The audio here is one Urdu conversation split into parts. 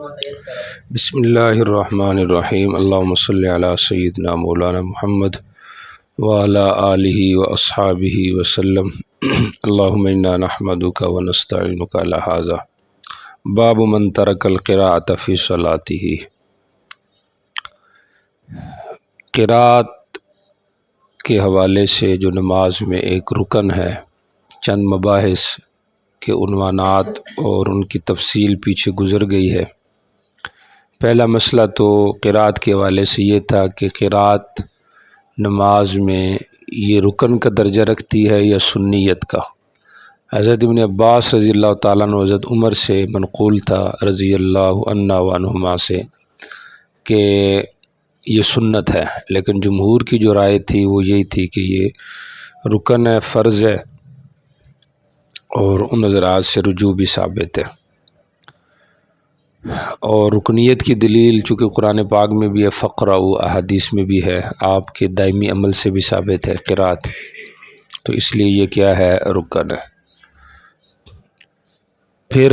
بسم اللہ الرحمن الرحیم، اللہم صلی علی سیدنا مولانا محمد وعلی آلہ واصحابہ وسلم۔ اللہم انا نحمدک ونستعینک علی ھذا۔ باب من ترک القراءۃ فی صلاتہ۔ قراءت کے حوالے سے جو نماز میں ایک رکن ہے، چند مباحث کے عنوانات اور ان کی تفصیل پیچھے گزر گئی ہے۔ پہلا مسئلہ تو قراءت کے حوالے سے یہ تھا کہ قراءت نماز میں یہ رکن کا درجہ رکھتی ہے یا سنیت کا۔ حضرت ابن عباس رضی اللہ تعالیٰ عنہ، حضرت عمر سے منقول تھا رضی اللہ عنہ وعنہما سے کہ یہ سنت ہے، لیکن جمہور کی جو رائے تھی وہ یہی تھی کہ یہ رکن ہے، فرض ہے، اور ان حضرات سے رجوع بھی ثابت ہے۔ اور رکنیت کی دلیل چونکہ قرآن پاک میں بھی ہے، فقرؤ، احادیث میں بھی ہے، آپ کے دائمی عمل سے بھی ثابت ہے قراءت، تو اس لیے یہ کیا ہے، رکن ہے۔ پھر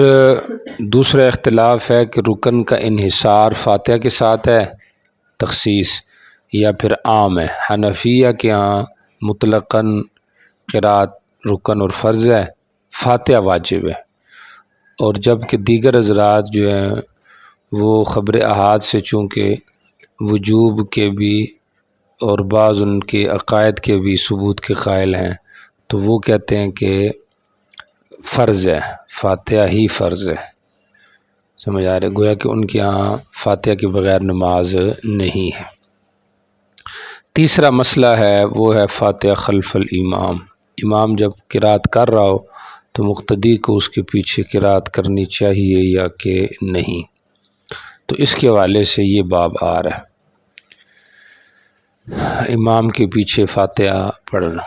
دوسرا اختلاف ہے کہ رکن کا انحصار فاتحہ کے ساتھ ہے، تخصیص، یا پھر عام ہے۔ حنفیہ کے ہاں مطلقاً قراءت رکن اور فرض ہے، فاتحہ واجب ہے، اور جبکہ دیگر حضرات جو ہیں وہ خبر احاد سے چونکہ وجوب کے بھی اور بعض ان کے عقائد کے بھی ثبوت کے قائل ہیں، تو وہ کہتے ہیں کہ فرض ہے، فاتحہ ہی فرض ہے۔ سمجھ آ رہے؟ گویا کہ ان کے ہاں فاتحہ کے بغیر نماز نہیں ہے۔ تیسرا مسئلہ ہے وہ ہے فاتحہ خلف الامام۔ امام جب قراءت کر رہا ہو تو مقتدی کو اس کے پیچھے قراءت کرنی چاہیے یا کہ نہیں، تو اس کے حوالے سے یہ باب آ رہا ہے، امام کے پیچھے فاتحہ پڑھنا۔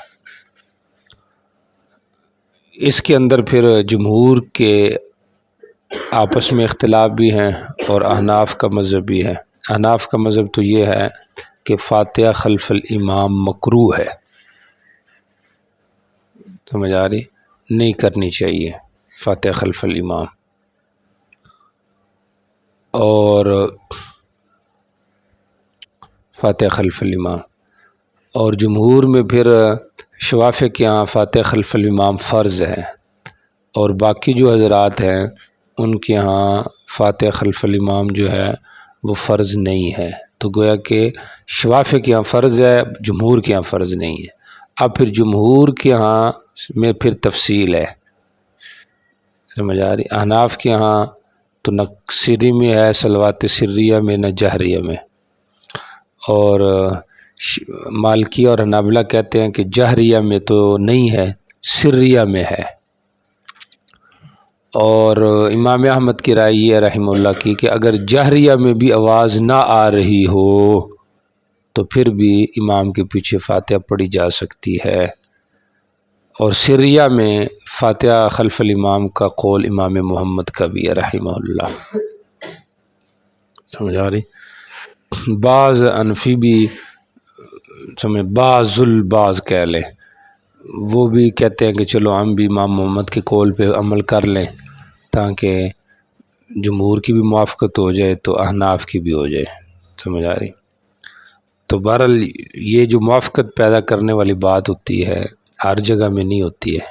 اس کے اندر پھر جمہور کے آپس میں اختلاف بھی ہیں اور احناف کا مذہب بھی ہے۔ احناف کا مذہب تو یہ ہے کہ فاتحہ خلف الامام مکروہ ہے، سمجھ آ رہی، نہیں کرنی چاہیے فاتحہ خلف الامام۔ اور فاتحہ خلف الامام، اور جمہور میں پھر شوافع کے یہاں فاتحہ خلف الامام فرض ہے، اور باقی جو حضرات ہیں ان کے یہاں فاتحہ خلف الامام جو ہے وہ فرض نہیں ہے۔ تو گویا کہ شوافع کے یہاں فرض ہے، جمہور کے یہاں فرض نہیں ہے۔ اب پھر جمہور کے یہاں میں پھر تفصیل ہے، سمجھ آ رہی۔ احناف کے یہاں تو نہ سری میں ہے صلوات سریہ میں، نہ جہریہ میں، اور مالکی اور حنابلہ کہتے ہیں کہ جہریہ میں تو نہیں ہے، سریہ میں ہے۔ اور امام احمد کی رائے یہ رحمہ اللہ کی کہ اگر جہریہ میں بھی آواز نہ آ رہی ہو تو پھر بھی امام کے پیچھے فاتحہ پڑھی جا سکتی ہے، اور سریہ میں فاتحہ خلف الامام کا قول امام محمد کا بھی ہے رحمہ اللہ، سمجھ آ رہی۔ بعض انفی بھی بعض کہہ لیں، وہ بھی کہتے ہیں کہ چلو ہم بھی امام محمد کے قول پہ عمل کر لیں تاکہ جمہور کی بھی موافقت ہو جائے تو احناف کی بھی ہو جائے، سمجھ آ رہی۔ تو بہرحال یہ جو موافقت پیدا کرنے والی بات ہوتی ہے ہر جگہ میں نہیں ہوتی ہے،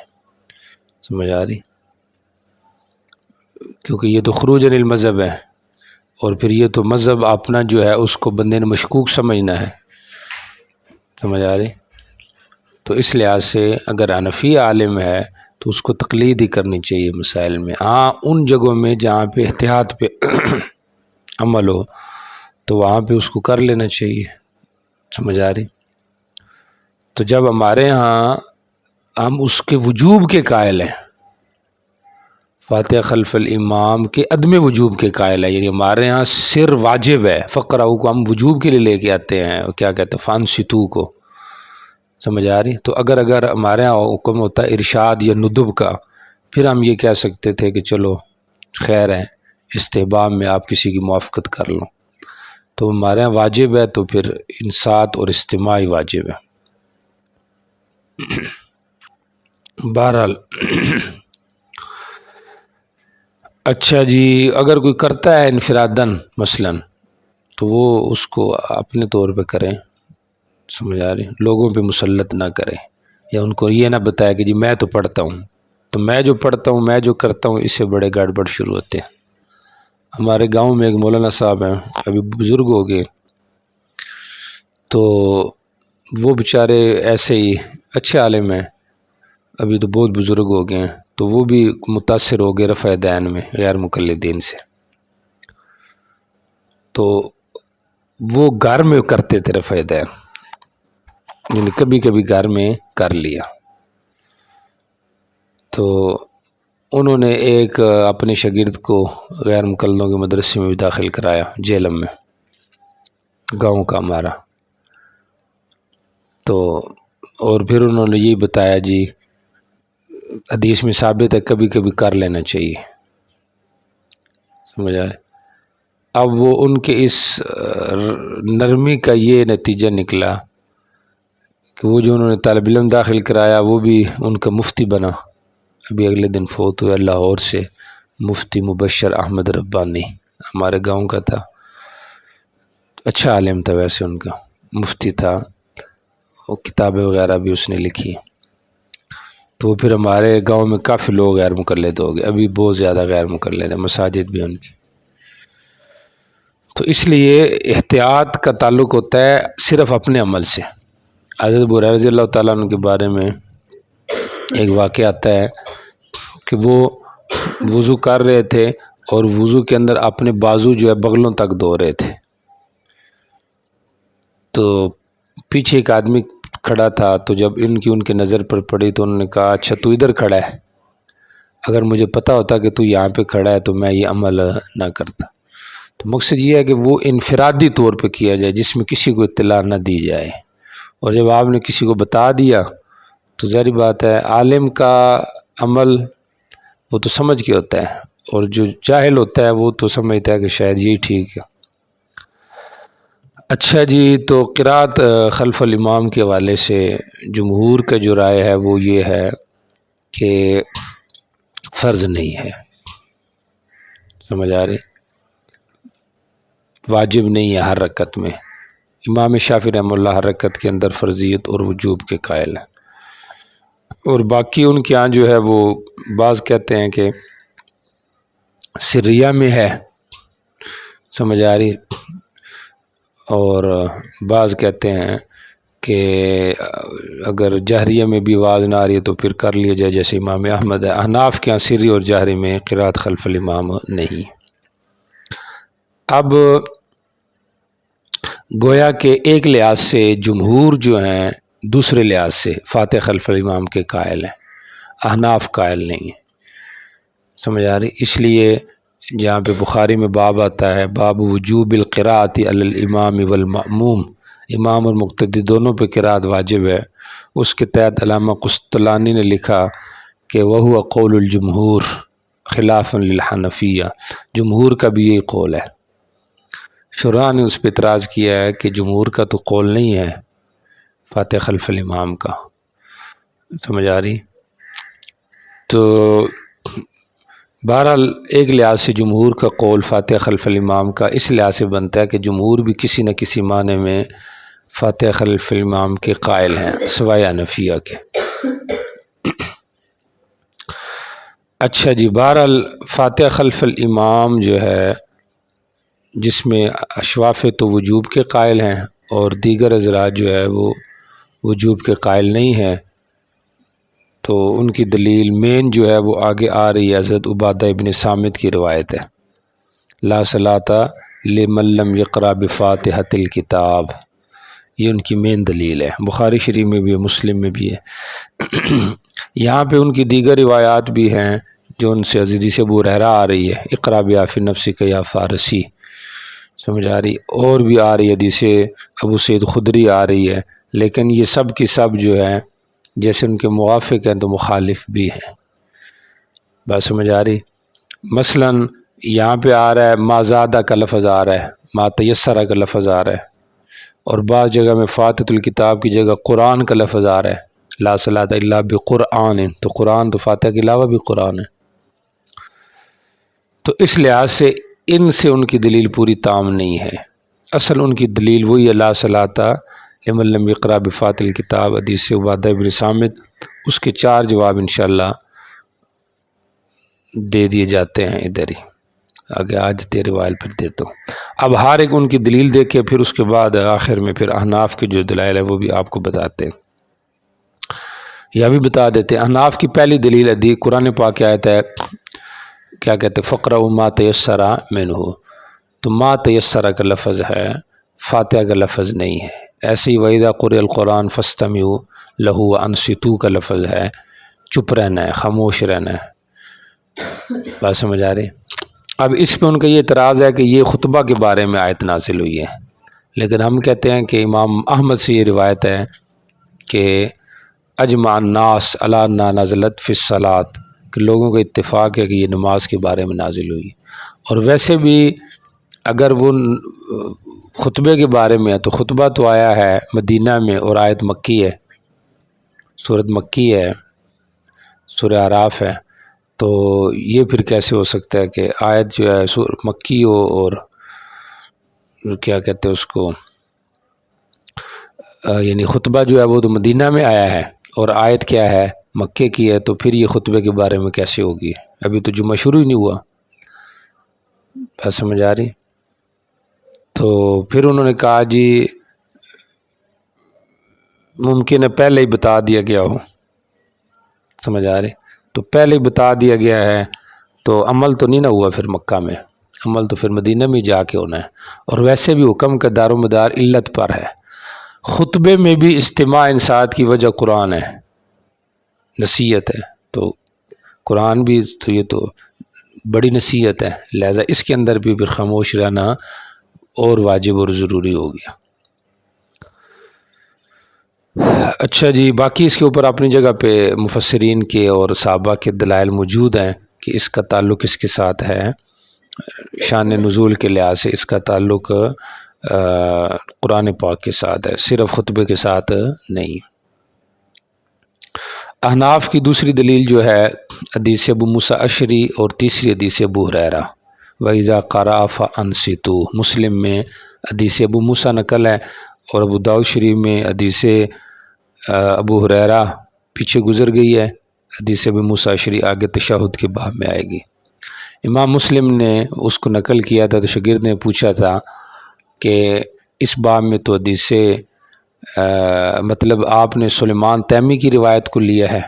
سمجھ آ رہی، کیونکہ یہ تو خروج عن المذہب ہے، اور پھر یہ تو مذہب اپنا جو ہے اس کو بندے نے مشکوک سمجھنا ہے، سمجھ آ رہی۔ تو اس لحاظ سے اگر حنفی عالم ہے تو اس کو تقلید ہی کرنی چاہیے مسائل میں۔ ہاں ان جگہوں میں جہاں پہ احتیاط پہ عمل ہو تو وہاں پہ اس کو کر لینا چاہیے، سمجھ آ رہی۔ تو جب ہمارے ہاں ہم اس کے وجوب کے قائل ہیں، فاتحہ خلف الامام کے عدم وجوب کے قائل ہے، یعنی ہمارے ہاں سر واجب ہے، فقرؤ کو ہم وجوب کے لیے لے کے آتے ہیں، کیا کہتے ہیں، فانصتو کو، سمجھ آ رہی۔ تو اگر ہمارے ہاں حکم ہوتا ہے ارشاد یا ندب کا، پھر ہم یہ کہہ سکتے تھے کہ چلو خیر ہے، استحباب میں آپ کسی کی موافقت کر لو۔ تو ہمارے ہاں واجب ہے تو پھر انصات اور استماع ہی واجب ہے۔ بہرحال اچھا جی، اگر کوئی کرتا ہے انفرادن مثلاً، تو وہ اس کو اپنے طور پہ کریں، سمجھ آ رہی، لوگوں پہ مسلط نہ کریں، یا ان کو یہ نہ بتایا کہ جی میں تو پڑھتا ہوں، تو میں جو پڑھتا ہوں، میں جو کرتا ہوں، اس سے بڑے گڑبڑ شروع ہوتے ہیں۔ ہمارے گاؤں میں ایک مولانا صاحب ہیں، ابھی بزرگ ہو گئے، تو وہ بیچارے ایسے ہی اچھے عالم ہیں، ابھی تو بہت بزرگ ہو گئے ہیں، تو وہ بھی متاثر ہو گئے رفع دین میں غیر مقلدین سے، تو وہ گھر میں کرتے تھے رفع دین، یعنی کبھی کبھی گھر میں کر لیا، تو انہوں نے ایک اپنے شاگرد کو غیر مقلدوں کے مدرسے میں بھی داخل کرایا، جیلم میں، گاؤں کا ہمارا، تو اور پھر انہوں نے یہی بتایا جی حدیث میں ثابت ہے کبھی کبھی کر لینا چاہیے، سمجھ آئے۔ اب وہ ان کے اس نرمی کا یہ نتیجہ نکلا کہ وہ جو انہوں نے طالب علم داخل کرایا وہ بھی ان کا مفتی بنا، ابھی اگلے دن فوت ہوئے لاہور سے، مفتی مبشر احمد ربانی، ہمارے گاؤں کا تھا، اچھا عالم تھا ویسے، ان کا مفتی تھا، وہ کتابیں وغیرہ بھی اس نے لکھی، تو پھر ہمارے گاؤں میں کافی لوگ غیر مقلد ہو گئے، ابھی بہت زیادہ غیر مقلد ہیں، مساجد بھی ان کی۔ تو اس لیے احتیاط کا تعلق ہوتا ہے صرف اپنے عمل سے۔ حضرت ابو ہریرہ رضی اللہ تعالیٰ عنہ کے بارے میں ایک واقعہ آتا ہے کہ وہ وضو کر رہے تھے اور وضو کے اندر اپنے بازو جو ہے بغلوں تک دھو رہے تھے، تو پیچھے ایک آدمی کھڑا تھا، تو جب ان کے نظر پر پڑی تو انہوں نے کہا اچھا تو ادھر کھڑا ہے، اگر مجھے پتا ہوتا کہ تو یہاں پہ کھڑا ہے تو میں یہ عمل نہ کرتا۔ تو مقصد یہ ہے کہ وہ انفرادی طور پہ کیا جائے، جس میں کسی کو اطلاع نہ دی جائے، اور جب آپ نے کسی کو بتا دیا تو ظاہری بات ہے عالم کا عمل وہ تو سمجھ کے ہوتا ہے، اور جو جاہل ہوتا ہے وہ تو سمجھتا ہے کہ شاید یہی ٹھیک ہے۔ اچھا جی، تو قرات خلف الامام کے حوالے سے جمہور کا جو رائے ہے وہ یہ ہے کہ فرض نہیں ہے، سمجھ آ رہی، واجب نہیں ہے ہر رکعت میں، امام شافعی رحمہ اللہ ہر رکعت کے اندر فرضیت اور وجوب کے قائل ہیں، اور باقی ان کے ہاں جو ہے وہ بعض کہتے ہیں کہ سریہ میں ہے، سمجھ آ رہی، اور بعض کہتے ہیں کہ اگر جہریہ میں بھی آواز نہ آ رہی ہے تو پھر کر لیا جائے، جیسے امام احمد ہے۔ احناف کے ہاں سری اور جہری میں قرات خلف الامام نہیں۔ اب گویا کہ ایک لحاظ سے جمہور جو ہیں دوسرے لحاظ سے فاتح خلف الامام کے قائل ہیں، احناف قائل نہیں ہیں، سمجھ آ رہی، اس لیے جہاں پہ بخاری میں باب آتا ہے باب وجوب القراءۃ علی الامام والمأموم، امام اور مقتدی دونوں پہ قراءت واجب ہے، اس کے تحت علامہ قسطلانی نے لکھا کہ وہو قول الجمہور خلافا للحنفیہ، جمہور کا بھی یہی قول ہے۔ شرح نے اس پہ اعتراض کیا ہے کہ جمہور کا تو قول نہیں ہے فاتح خلف الامام کا، سمجھ آ رہی، تو بہرحال ایک لحاظ سے جمہور کا قول فاتح خلف الامام کا اس لحاظ سے بنتا ہے کہ جمہور بھی کسی نہ کسی معنی میں فاتح خلف الامام کے قائل ہیں سوائے حنفیہ کے۔ اچھا جی، بہرحال فاتح خلف الامام جو ہے جس میں اشواف تو وجوب کے قائل ہیں اور دیگر حضرات جو ہے وہ وجوب کے قائل نہیں ہیں، تو ان کی دلیل مین جو ہے وہ آگے آ رہی ہے، حضرت عبادہ ابن صامت کی روایت ہے، لا صلاۃ لمن لم یقرأ بفاتحۃ الکتاب، یہ ان کی مین دلیل ہے، بخاری شریف میں بھی ہے، مسلم میں بھی ہے۔ یہاں پہ ان کی دیگر روایات بھی ہیں جو ان سے حدیث ابو ہریرہ آ رہی ہے، اقرأ بفی نفسک یا فارسی، سمجھ آ رہی، اور بھی آ رہی ہے حدیث ابو سعید خدری آ رہی ہے، لیکن یہ سب کی سب جو ہے جیسے ان کے موافق ہیں تو مخالف بھی ہیں، بات سمجھ آ رہی۔ مثلا یہاں پہ آ رہا ہے ما زادہ کا لفظ آ رہا ہے، ما تیسرہ کا لفظ آ رہا ہے، اور بعض جگہ میں فاتحۃ الکتاب کی جگہ قرآن کا لفظ آ رہا ہے، لا صلاۃ الا بقرآن، تو قرآن تو فاتحہ کے علاوہ بھی قرآن ہے۔ تو اس لحاظ سے ان سے ان کی دلیل پوری تام نہیں ہے۔ اصل ان کی دلیل وہی لا صلاۃ لمن لم یقرأ بفاتحۃ الکتاب، حدیث عبادہ بن صامت، اس کے 4 جواب انشاءاللہ دے دیے جاتے ہیں ادھر ہی، آگے آج تیرے وائل پھر دیتا ہوں۔ اب ہر ایک ان کی دلیل دیکھے، پھر اس کے بعد آخر میں پھر احناف کے جو دلائل ہے وہ بھی آپ کو بتاتے ہیں، یا بھی بتا دیتے ہیں۔ احناف کی پہلی دلیل حدیث قرآن پاک کی آیت ہے، کیا کہتے ہیں، فقرؤ ما تیسر منہ، تو ما تیسر کا لفظ ہے، فاتحہ کا لفظ نہیں ہے۔ ایسے ہی وَإِذَا قُرِئَ الْقُرْآنُ فَاسْتَمِعُوا لَهُ وَأَنصِتُوا کا لفظ ہے، چپ رہنا ہے، خاموش رہنا ہے۔ بات سمجھ آ رہی؟ اب اس پہ ان کا یہ اعتراض ہے کہ یہ خطبہ کے بارے میں آیت نازل ہوئی ہے، لیکن ہم کہتے ہیں کہ امام احمد سے یہ روایت ہے کہ اجمع الناس علی انہا نزلت فی الصلاۃ، کہ لوگوں کا اتفاق ہے کہ یہ نماز کے بارے میں نازل ہوئی۔ اور ویسے بھی اگر وہ خطبے کے بارے میں ہے تو خطبہ تو آیا ہے مدینہ میں، اور آیت مکی ہے، سورۃ مکی ہے، سورہ اعراف ہے، تو یہ پھر کیسے ہو سکتا ہے کہ آیت جو ہے مکی ہو اور کیا کہتے ہیں اس کو، یعنی خطبہ جو ہے وہ تو مدینہ میں آیا ہے اور آیت کیا ہے، مکے کی ہے، تو پھر یہ خطبے کے بارے میں کیسے ہوگی؟ ابھی تو جمعہ شروع ہی نہیں ہوا۔ بات سمجھ آ رہی؟ تو پھر انہوں نے کہا جی ممکن ہے پہلے ہی بتا دیا گیا ہو، سمجھ آ رہی؟ تو پہلے ہی بتا دیا گیا ہے تو عمل تو نہیں نہ ہوا پھر مکہ میں، عمل تو پھر مدینہ میں جا کے ہونا ہے۔ اور ویسے بھی حکم کا دار و مدار علت پر ہے۔ خطبے میں بھی اجتماع انصات کی وجہ قرآن ہے، نصیحت ہے، تو قرآن بھی تو یہ تو بڑی نصیحت ہے، لہذا اس کے اندر بھی پھر خاموش رہنا اور واجب اور ضروری ہو گیا۔ اچھا جی، باقی اس کے اوپر اپنی جگہ پہ مفسرین کے اور صحابہ کے دلائل موجود ہیں کہ اس کا تعلق اس کے ساتھ ہے، شان نزول کے لحاظ سے اس کا تعلق قرآن پاک کے ساتھ ہے، صرف خطبے کے ساتھ نہیں۔ احناف کی دوسری دلیل جو ہے حدیث ابو موسیٰ اشعری اور تیسری حدیث ابو ہریرہ، وَإِذَا قَرَأَ فَأَنصِتُوا، مسلم میں حدیث ابو موسیٰ نقل ہے، اور ابو داؤد شریف میں حدیث ابو ہریرہ پیچھے گزر گئی ہے، حدیث ابو موسیٰ اشعری آگے تشہد کے باب میں آئے گی۔ امام مسلم نے اس کو نقل کیا تھا، تو شاگرد نے پوچھا تھا کہ اس باب میں تو حدیث مطلب آپ نے سلیمان تیمی کی روایت کو لیا ہے،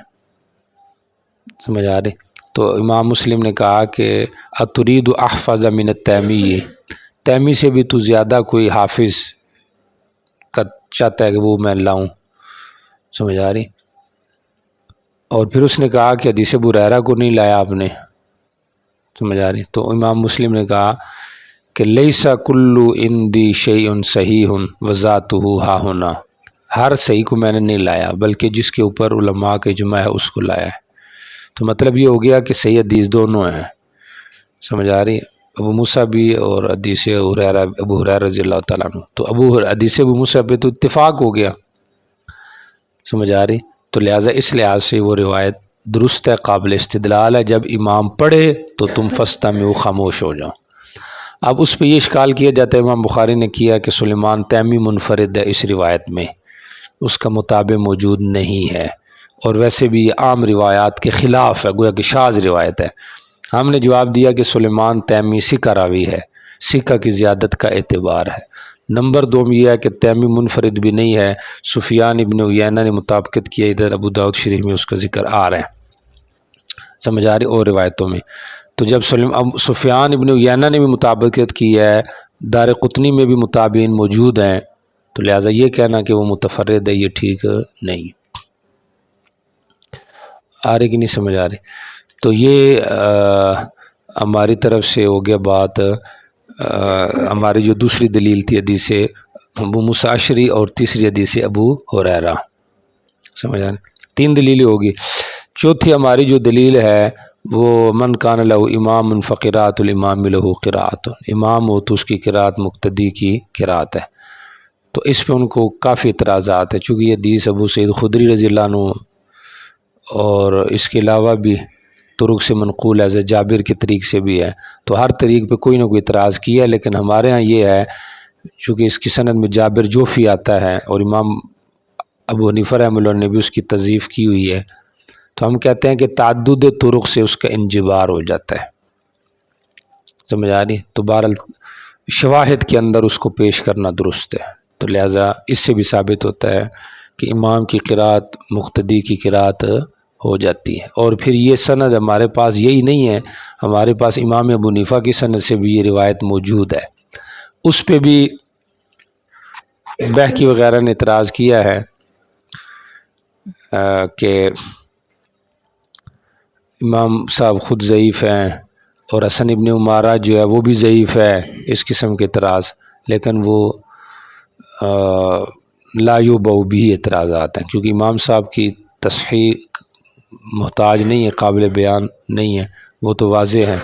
سمجھ آ رہی؟ تو امام مسلم نے کہا کہ اترید احفظ من التیمی، تیمی سے بھی تو زیادہ کوئی حافظ کا چاہتا ہے کہ وہ میں لاؤں، سمجھ آ رہی؟ اور پھر اس نے کہا کہ حدیث ابو ہریرہ کو نہیں لایا آپ نے، سمجھ آ رہی؟ تو امام مسلم نے کہا کہ لیسا کلو اندی شیء صحیح وذاتہ ہا ہونا، ہر صحیح کو میں نے نہیں لایا بلکہ جس کے اوپر علماء کا اجماع ہے اس کو لایا ہے۔ تو مطلب یہ ہو گیا کہ صحیح حدیث دونوں ہیں، سمجھ آ رہی؟ ابو موسیٰ بھی اور حدیث ابو ہریرہ رضی اللہ تعالیٰ عنہ، تو حدیث ابو موسیٰ پہ تو اتفاق ہو گیا، سمجھ آ رہی؟ تو لہٰذا اس لحاظ سے وہ روایت درست ہے، قابل استدلال ہے، جب امام پڑھے تو تم فاستمعوا، خاموش ہو جاؤ۔ اب اس پہ یہ اشکال کیا جاتا ہے، امام بخاری نے کیا کہ سلیمان تیمی منفرد ہے اس روایت میں، اس کا مطابق موجود نہیں ہے، اور ویسے بھی یہ عام روایات کے خلاف ہے، گویا کہ شاذ روایت ہے۔ ہم نے جواب دیا کہ سلیمان تیمی ثقہ راوی ہے، ثقہ کی زیادت کا اعتبار ہے۔ نمبر 2 میں یہ ہے کہ تیمی منفرد بھی نہیں ہے، سفیان ابن عیینہ نے مطابقت کیا، ادھر ابو داؤد شریف میں اس کا ذکر آ رہا ہے، سمجھ آ رہی؟ اور روایتوں میں تو جب سفیان ابن عیینہ نے بھی مطابقت کی ہے، دار قطنی میں بھی متابعین موجود ہیں، تو لہٰذا یہ کہنا کہ وہ متفرد ہے یہ ٹھیک نہیں۔ آ رہی کہ نہیں سمجھ آ رہی؟ تو یہ ہماری طرف سے ہو گیا بات، ہماری جو دوسری دلیل تھی حدیث ابو موسیٰ اشعری اور تیسری حدیث ابو ہریرہ، سمجھ آ رہی؟ 3 دلیلیں ہوگی۔ چوتھی ہماری جو دلیل ہے وہ من کان لہ امام فقراءۃ الامام لہ قراءۃ، امام ہو تو اس کی قراءت مقتدی کی قراءت ہے۔ تو اس پہ ان کو کافی اعتراضات ہیں، چونکہ یہ حدیث ابو سعید خدری رضی اللہ عنہ اور اس کے علاوہ بھی طرق سے منقول ہے، جابر کے طریق سے بھی ہے، تو ہر طریق پہ کوئی نہ کوئی اعتراض کیا ہے، لیکن ہمارے ہاں یہ ہے چونکہ اس کی سند میں جابر جوفی آتا ہے اور امام ابو حنیفہ رحمہ اللہ نے بھی اس کی تضعیف کی ہوئی ہے، تو ہم کہتے ہیں کہ تعدد طرق سے اس کا انجبار ہو جاتا ہے، سمجھ آ رہی؟ تو بہرحال شواہد کے اندر اس کو پیش کرنا درست ہے، تو لہٰذا اس سے بھی ثابت ہوتا ہے کہ امام کی قرات مقتدی کی قرات ہو جاتی ہے۔ اور پھر یہ سند ہمارے پاس یہی نہیں ہے، ہمارے پاس امام ابو حنیفہ کی سند سے بھی یہ روایت موجود ہے، اس پہ بھی بہقی وغیرہ نے اعتراض کیا ہے کہ امام صاحب خود ضعیف ہیں اور حسن ابن عمارہ جو ہے وہ بھی ضعیف ہے، اس قسم کے اعتراض، لیکن وہ لا یوبو بھی اعتراضات ہیں، کیونکہ امام صاحب کی تصحیح محتاج نہیں ہے، قابل بیان نہیں ہے، وہ تو واضح ہے۔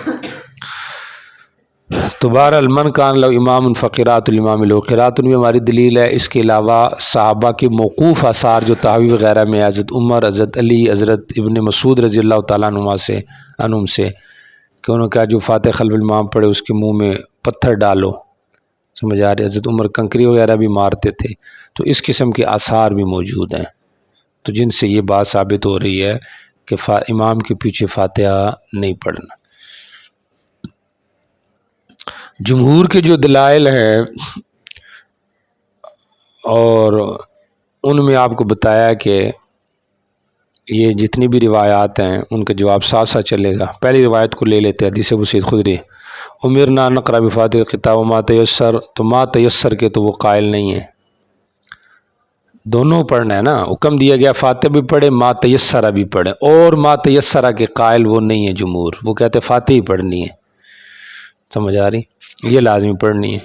تو بہرحال من کان لو امام فقرات الامام لو قرات بھی ہماری دلیل ہے، اس کے علاوہ صحابہ کے موقوف آثار جو تحوی وغیرہ میں حضرت عمر، حضرت علی، حضرت ابن مسعود رضی اللہ تعالیٰ عنہما سے کہ انہوں نے کہا جو فاتح خلف الامام پڑھے اس کے منہ میں پتھر ڈالو، سمجھ آ رہے؟ حضرت عمر کنکری وغیرہ بھی مارتے تھے، تو اس قسم کے آثار بھی موجود ہیں، تو جن سے یہ بات ثابت ہو رہی ہے کہ امام کے پیچھے فاتحہ نہیں پڑھنا۔ جمہور کے جو دلائل ہیں اور ان میں آپ کو بتایا کہ یہ جتنی بھی روایات ہیں ان کا جواب ساتھ ساتھ چلے گا۔ پہلی روایت کو لے لیتے ہیں، حدیث ابو سعید خدری، امرنا نقرأ بفاتحۃ الکتاب وما تیسر، تو ما تیسر کے تو وہ قائل نہیں ہے، دونوں پڑھنا ہے نا، حکم دیا گیا فاتحہ بھی پڑھے ما تیسرہ بھی پڑھے، اور ما تیسرہ کے قائل وہ نہیں ہے جمہور، وہ کہتے فاتحہ ہی پڑھنی ہے، سمجھ آ رہی؟ یہ لازمی پڑھنی ہے،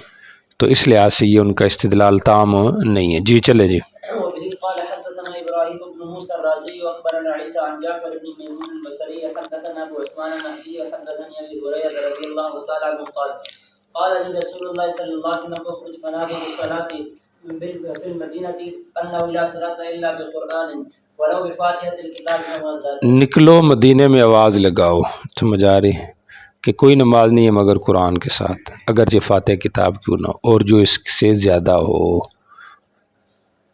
تو اس لحاظ سے یہ ان کا استدلال تام نہیں ہے۔ جی چلے جی۔ قال حدثنا ابراهيم بن موسى الرازي واخبرنا عيسى عن جعفر بن ميمون البصري حدثنا ابو عثمان النهدي حدثني ابي هريره رضي الله تعالى عنه قال قال لي رسول الله صلى الله عليه وسلم اخرج فنادي بالصلاه في المدينه انه لا صلاه الا بالقران ولو بفاتحه الكتاب وما نکلو مدینے میں آواز لگاؤ، سمجھ آ رہی کہ کوئی نماز نہیں ہے مگر قرآن کے ساتھ، اگرچہ فاتح کتاب کیوں نہ ہو، اور جو اس سے زیادہ ہو،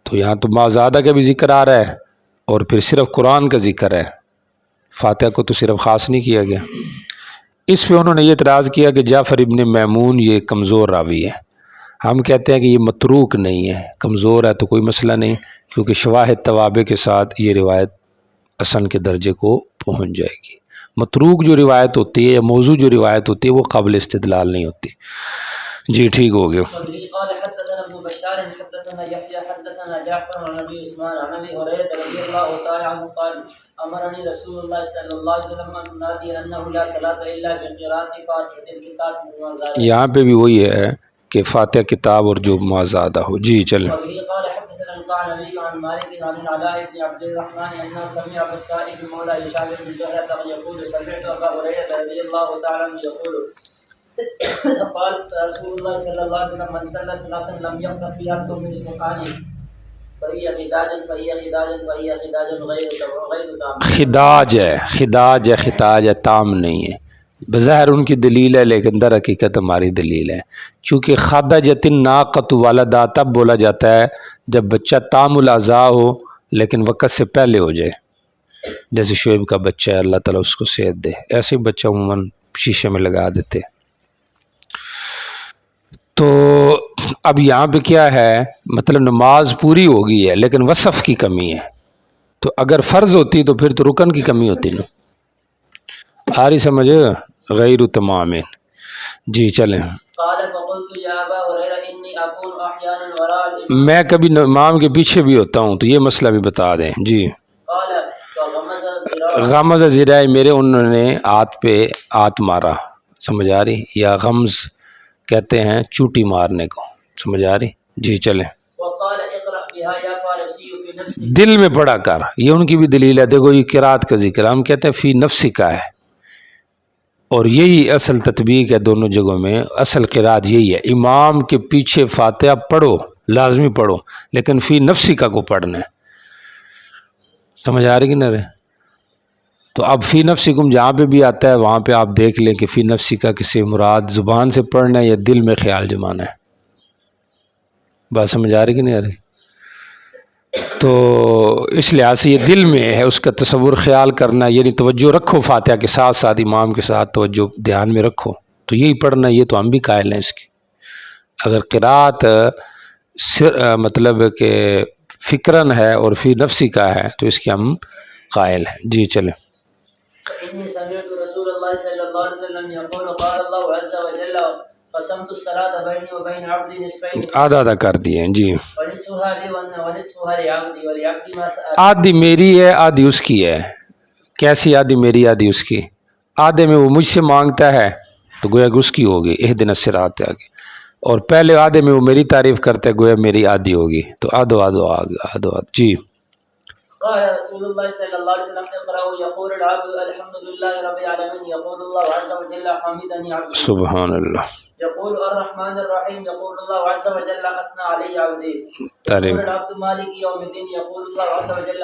تو یہاں تو ما زیادہ کا بھی ذکر آ رہا ہے اور پھر صرف قرآن کا ذکر ہے، فاتحہ کو تو صرف خاص نہیں کیا گیا۔ اس پہ انہوں نے یہ اعتراض کیا کہ جعفر ابن میمون یہ کمزور راوی ہے، ہم کہتے ہیں کہ یہ متروک نہیں ہے، کمزور ہے تو کوئی مسئلہ نہیں، کیونکہ شواہد توابع کے ساتھ یہ روایت حسن کے درجے کو پہنچ جائے گی۔ متروک جو روایت ہوتی ہے یا موضوع جو روایت ہوتی ہے وہ قابل استدلال نہیں ہوتی۔ جی ٹھیک ہو گیا۔ قال حدثنا ابن بشار حدثنا يحيى حدثنا جعفر عن ابي عثمان عن ابي هريره رضي الله تعالى عنه قال امرني رسول الله صلى الله عليه وسلم ان انادي انه لا صلاه الا بقراءه فاتحه الكتاب وما، یہاں پہ بھی وہی ہے کہ فاتحہ کتاب اور جو موازادہ ہو۔ جی چلیں۔ قال حدثنا القعنبي عن مالك عن العلاء بن عبد الرحمن انه سمع ابا السائب مولى هشام بن زهره يقول سمعت ابا هريره رضي الله تعالى عنه يقول قال رسول الله صلى الله عليه وسلم من صلى صلاة لم يقرأ فيها بأم القرآن فهي خداج غير تام۔ خداج ہے، خداج ہے، تام نہیں ہے۔ بظاہر ان کی دلیل ہے لیکن در حقیقت ہماری دلیل ہے، چونکہ خدجت الناقۃ ولدہا تب بولا جاتا ہے جب بچہ تام الاعضاء ہو لیکن وقت سے پہلے ہو جائے، جیسے شعیب کا بچہ ہے، اللہ تعالیٰ اس کو صحت دے، ایسے بچہ عموماً شیشے میں لگا دیتے۔ تو اب یہاں پہ کیا ہے، مطلب نماز پوری ہو گئی ہے لیکن وصف کی کمی ہے، تو اگر فرض ہوتی تو پھر تو رکن کی کمی ہوتی نا، آ رہی سمجھ، غیر تمام۔ جی چلیں۔ میں کبھی امام کے پیچھے بھی ہوتا ہوں تو یہ مسئلہ بھی بتا دیں۔ جی۔ غمز زراعی، میرے انہوں نے ہاتھ پہ ہاتھ مارا، سمجھ آ رہی، یا غمز کہتے ہیں چوٹی مارنے کو، سمجھ آ رہی۔ جی چلیں۔ دل میں پڑھا کر، یہ ان کی بھی دلیل ہے، دیکھو یہ قرات کا ذکر، ہم کہتے ہیں فی نفسی کا ہے، اور یہی اصل تطبیق ہے دونوں جگہوں میں، اصل قرات یہی ہے، امام کے پیچھے فاتحہ پڑھو، لازمی پڑھو، لیکن فی نفسی کا کو پڑھنا ہے، سمجھ آ رہی کہ نہ رہے؟ تو اب فی نفسکم جہاں پہ بھی آتا ہے وہاں پہ آپ دیکھ لیں کہ فی نفسی کا کسی مراد زبان سے پڑھنا ہے یا دل میں خیال جمانا ہے. بات سمجھ آ رہی کہ نہیں آ رہی؟ تو اس لحاظ سے یہ دل میں ہے، اس کا تصور خیال کرنا، یعنی توجہ رکھو فاتحہ کے ساتھ ساتھ امام کے ساتھ توجہ دھیان میں رکھو، تو یہی پڑھنا، یہ تو ہم بھی قائل ہیں اس کی. اگر قرات مطلب کہ فکرن ہے اور فی نفسی کا ہے تو اس کے ہم قائل ہیں. جی چلیں. إني سمعت رسول الله صلى الله عليه وسلم يقول قال الله عز وجل قسمت الصلاة بيني وبين عبدي نصفين آدھا کر دیے ہیں. جی ونصفها لي ونصفها لعبدي ولعبدي ما سأل. آدھی میری ہے آدھی اس کی ہے. کیسی آدھی میری آدھی اس کی؟ آدھے میں وہ مجھ سے مانگتا ہے تو گویا کہ اس کی ہوگی اہدنا الصراط آگے، اور پہلے آدھے میں وہ میری تعریف کرتا ہے گویا میری آدھی ہوگی. تو آدھو آدھو آدھو. جی قال رسول الله صلى الله عليه وسلم اقرأوا يقول العبد الحمد لله رب العالمين يقول الله عز وجل حمدني عبدي. سبحان اللہ. يقول الرحمن الرحيم يقول الله عز وجل أثنى علي عبدي. تعریف. يقول العبد مالك يوم الدين يقول الله عز وجل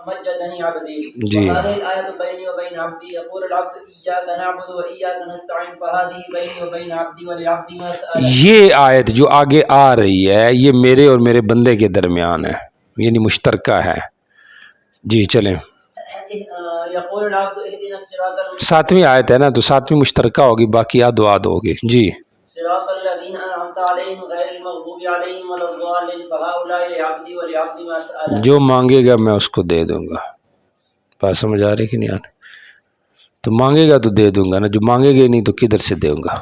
مجدني عبدي. جی. وهذه الآية بيني وبين عبدي يقول العبد إياك نعبد وإياك نستعين فهذه بيني وبين عبدي ولعبدي ما سأل. یہ آیت جو آگے آ رہی ہے یہ میرے اور میرے بندے کے درمیان ہے، یعنی مشترکہ ہے. جی چلیں. يقول العبد اهدنا الصراط ساتویں آیت ہے نا، تو ساتویں مشترکہ ہوگی، باقی آدھو آدھو ہوگی. جی صراط الذين أنعمت عليهم غير المغضوب عليهم ولا الضالين فهؤلاء لعبدي ولعبدي ما سأل. جو مانگے گا میں اس کو دے دوں گا. بات سمجھ آ رہی کہ نہیں آ رہی؟ تو مانگے گا تو دے دوں گا نا، جو مانگے گا نہیں تو کدھر سے دوں گا؟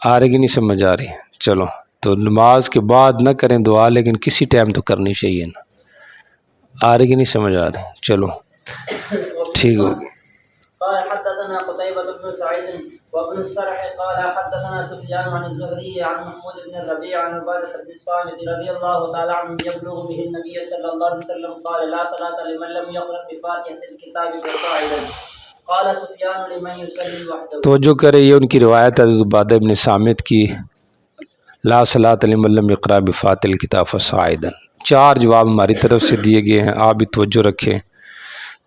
آ رہی کہ نہیں سمجھ آ رہی؟ چلو، تو نماز کے بعد نہ کریں دعا، لیکن کسی ٹائم تو کرنی چاہیے نا. آ رہی کہ نہیں سمجھ آ رہی؟ چلو ٹھیک ہوگی. قال حدثنا قتيبة بن سعيد وابن السرح قال حدثنا سفيان عن الزهري عن محمود بن الربيع عن عبادة بن الصامت رضي الله تعالى عنه يبلغ به النبي صلى الله عليه وسلم قال لا صلاة لمن لم يقرأ بفاتحة الكتاب فصاعدا. قال سفيان لمن يصلي وحده. توجہ کرے، یہ ان کی روایت ہے عبادہ بن صامت کی، لا صلاة لمن لم يقرأ بفاتحة الكتاب فصاعدا. 4 جواب ہماری طرف سے دیے گئے ہیں، آپ بھی توجہ رکھیں.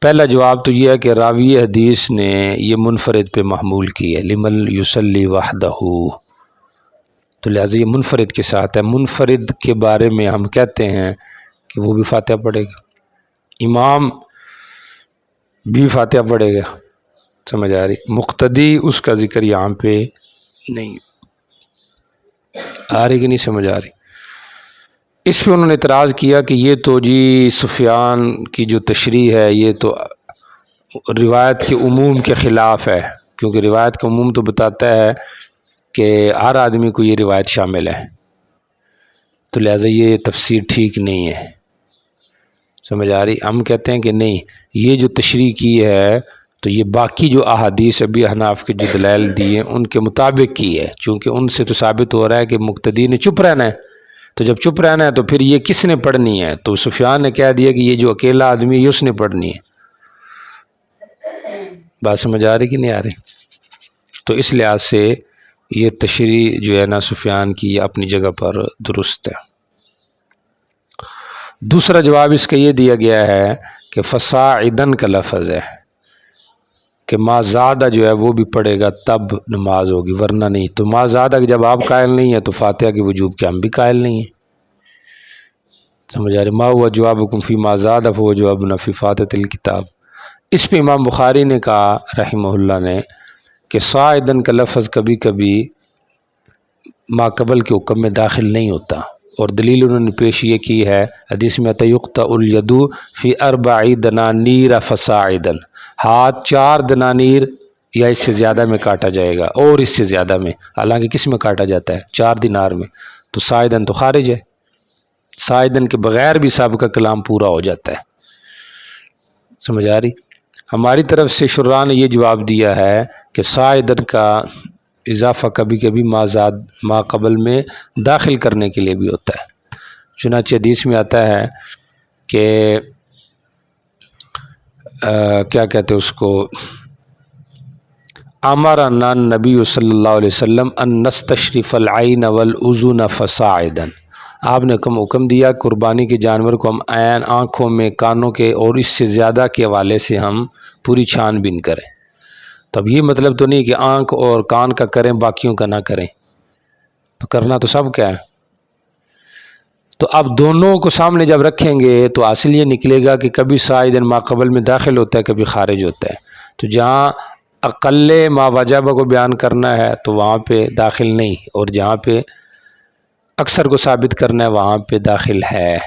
پہلا جواب تو یہ ہے کہ راوی حدیث نے یہ منفرد پہ محمول کی ہے، لمن یصلی وحدہ، تو لہٰذا یہ منفرد کے ساتھ ہے. منفرد کے بارے میں ہم کہتے ہیں کہ وہ بھی فاتحہ پڑھے گا، امام بھی فاتحہ پڑھے گا. سمجھ آ رہی؟ مقتدی اس کا ذکر یہاں پہ نہیں. آ رہی کہ نہیں سمجھ آ رہی؟ اس پہ انہوں نے اعتراض کیا کہ یہ تو جی سفیان کی جو تشریح ہے یہ تو روایت کے عموم کے خلاف ہے، کیونکہ روایت کا عموم تو بتاتا ہے کہ ہر آدمی کو یہ روایت شامل ہے، تو لہٰذا یہ تفسیر ٹھیک نہیں ہے. سمجھ آ رہی؟ ہم کہتے ہیں کہ نہیں، یہ جو تشریح کی ہے تو یہ باقی جو احادیث ابھی حناف کے جو دلائل دی ہیں ان کے مطابق کی ہے، چونکہ ان سے تو ثابت ہو رہا ہے کہ مقتدی نے چپ رہنا ہے. تو جب چپ رہنا ہے تو پھر یہ کس نے پڑھنی ہے؟ تو سفیان نے کہہ دیا کہ یہ جو اکیلا آدمی ہے اس نے پڑھنی ہے. بات سمجھ آ رہی کہ نہیں آ رہی؟ تو اس لحاظ سے یہ تشریح جو ہے نا سفیان کی اپنی جگہ پر درست ہے. دوسرا جواب اس کا یہ دیا گیا ہے کہ فصاعدن کا لفظ ہے کہ ما زادہ جو ہے وہ بھی پڑھے گا تب نماز ہوگی، ورنہ نہیں. تو ما زادہ کہ جب آپ قائل نہیں ہیں تو فاتحہ کے وجوب کے ہم بھی قائل نہیں ہیں. سمجھ آ رہی؟ ما ہوا جوابکم فی ما زادہ فہو جوابنا فی فاتحۃ الکتاب. اس پہ امام بخاری نے کہا رحمہ اللہ نے کہ صاعدن کا لفظ کبھی کبھی ما قبل کے حکم میں داخل نہیں ہوتا، اور دلیل انہوں نے پیش یہ کی ہے، حدیث میں یقطع الید فی 4 دنانیر فصاعدا، ہاتھ 4 دنانیر یا اس سے زیادہ میں کاٹا جائے گا، اور اس سے زیادہ میں، حالانکہ کس میں کاٹا جاتا ہے؟ 4 دینار میں. تو صاعدن تو خارج ہے، صاعدن کے بغیر بھی صاحب کا کلام پورا ہو جاتا ہے. سمجھ آ رہی؟ ہماری طرف سے شراح نے یہ جواب دیا ہے کہ صاعدن کا اضافہ کبھی کبھی ما قبل میں داخل کرنے کے لیے بھی ہوتا ہے. چنانچہ حدیث میں آتا ہے کہ کیا کہتے اس کو، امرنا النبی صلی اللہ علیہ وسلم ان نستشرف العین والاذن فصاعدا. آپ نے حکم دیا قربانی کے جانور کو ہم عین آنکھوں میں کانوں کے اور اس سے زیادہ کے حوالے سے ہم پوری چھان بین کریں. تو اب یہ مطلب تو نہیں کہ آنکھ اور کان کا کریں باقیوں کا نہ کریں، تو کرنا تو سب کا ہے. تو اب دونوں کو سامنے جب رکھیں گے تو حاصل یہ نکلے گا کہ کبھی سائدن ما قبل میں داخل ہوتا ہے، کبھی خارج ہوتا ہے. تو جہاں اقل ما وجب کو بیان کرنا ہے تو وہاں پہ داخل نہیں، اور جہاں پہ اکثر کو ثابت کرنا ہے وہاں پہ داخل ہے.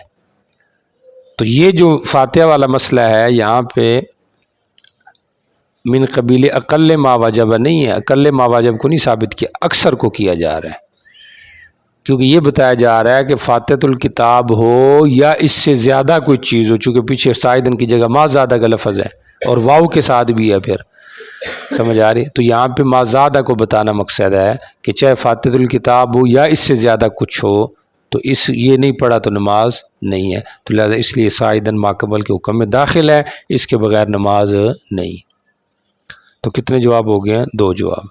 تو یہ جو فاتحہ والا مسئلہ ہے یہاں پہ من قبیل اقل ما وجب نہیں ہے، اقل ما وجب کو نہیں ثابت کیا، اکثر کو کیا جا رہا ہے، کیونکہ یہ بتایا جا رہا ہے کہ فاتحۃ الکتاب ہو یا اس سے زیادہ کوئی چیز ہو، چونکہ پیچھے سائدن کی جگہ ما زیادہ کا لفظ ہے اور واو کے ساتھ بھی ہے، پھر سمجھ آ رہی. تو یہاں پہ ما زیادہ کو بتانا مقصد ہے کہ چاہے فاتحۃ الکتاب ہو یا اس سے زیادہ کچھ ہو تو اس یہ نہیں پڑھا تو نماز نہیں ہے. تو لہذا اس لیے سائدن ما قبل کے حکم میں داخل ہے، اس کے بغیر نماز نہیں. تو کتنے جواب ہو گئے ہیں؟ 2 جواب.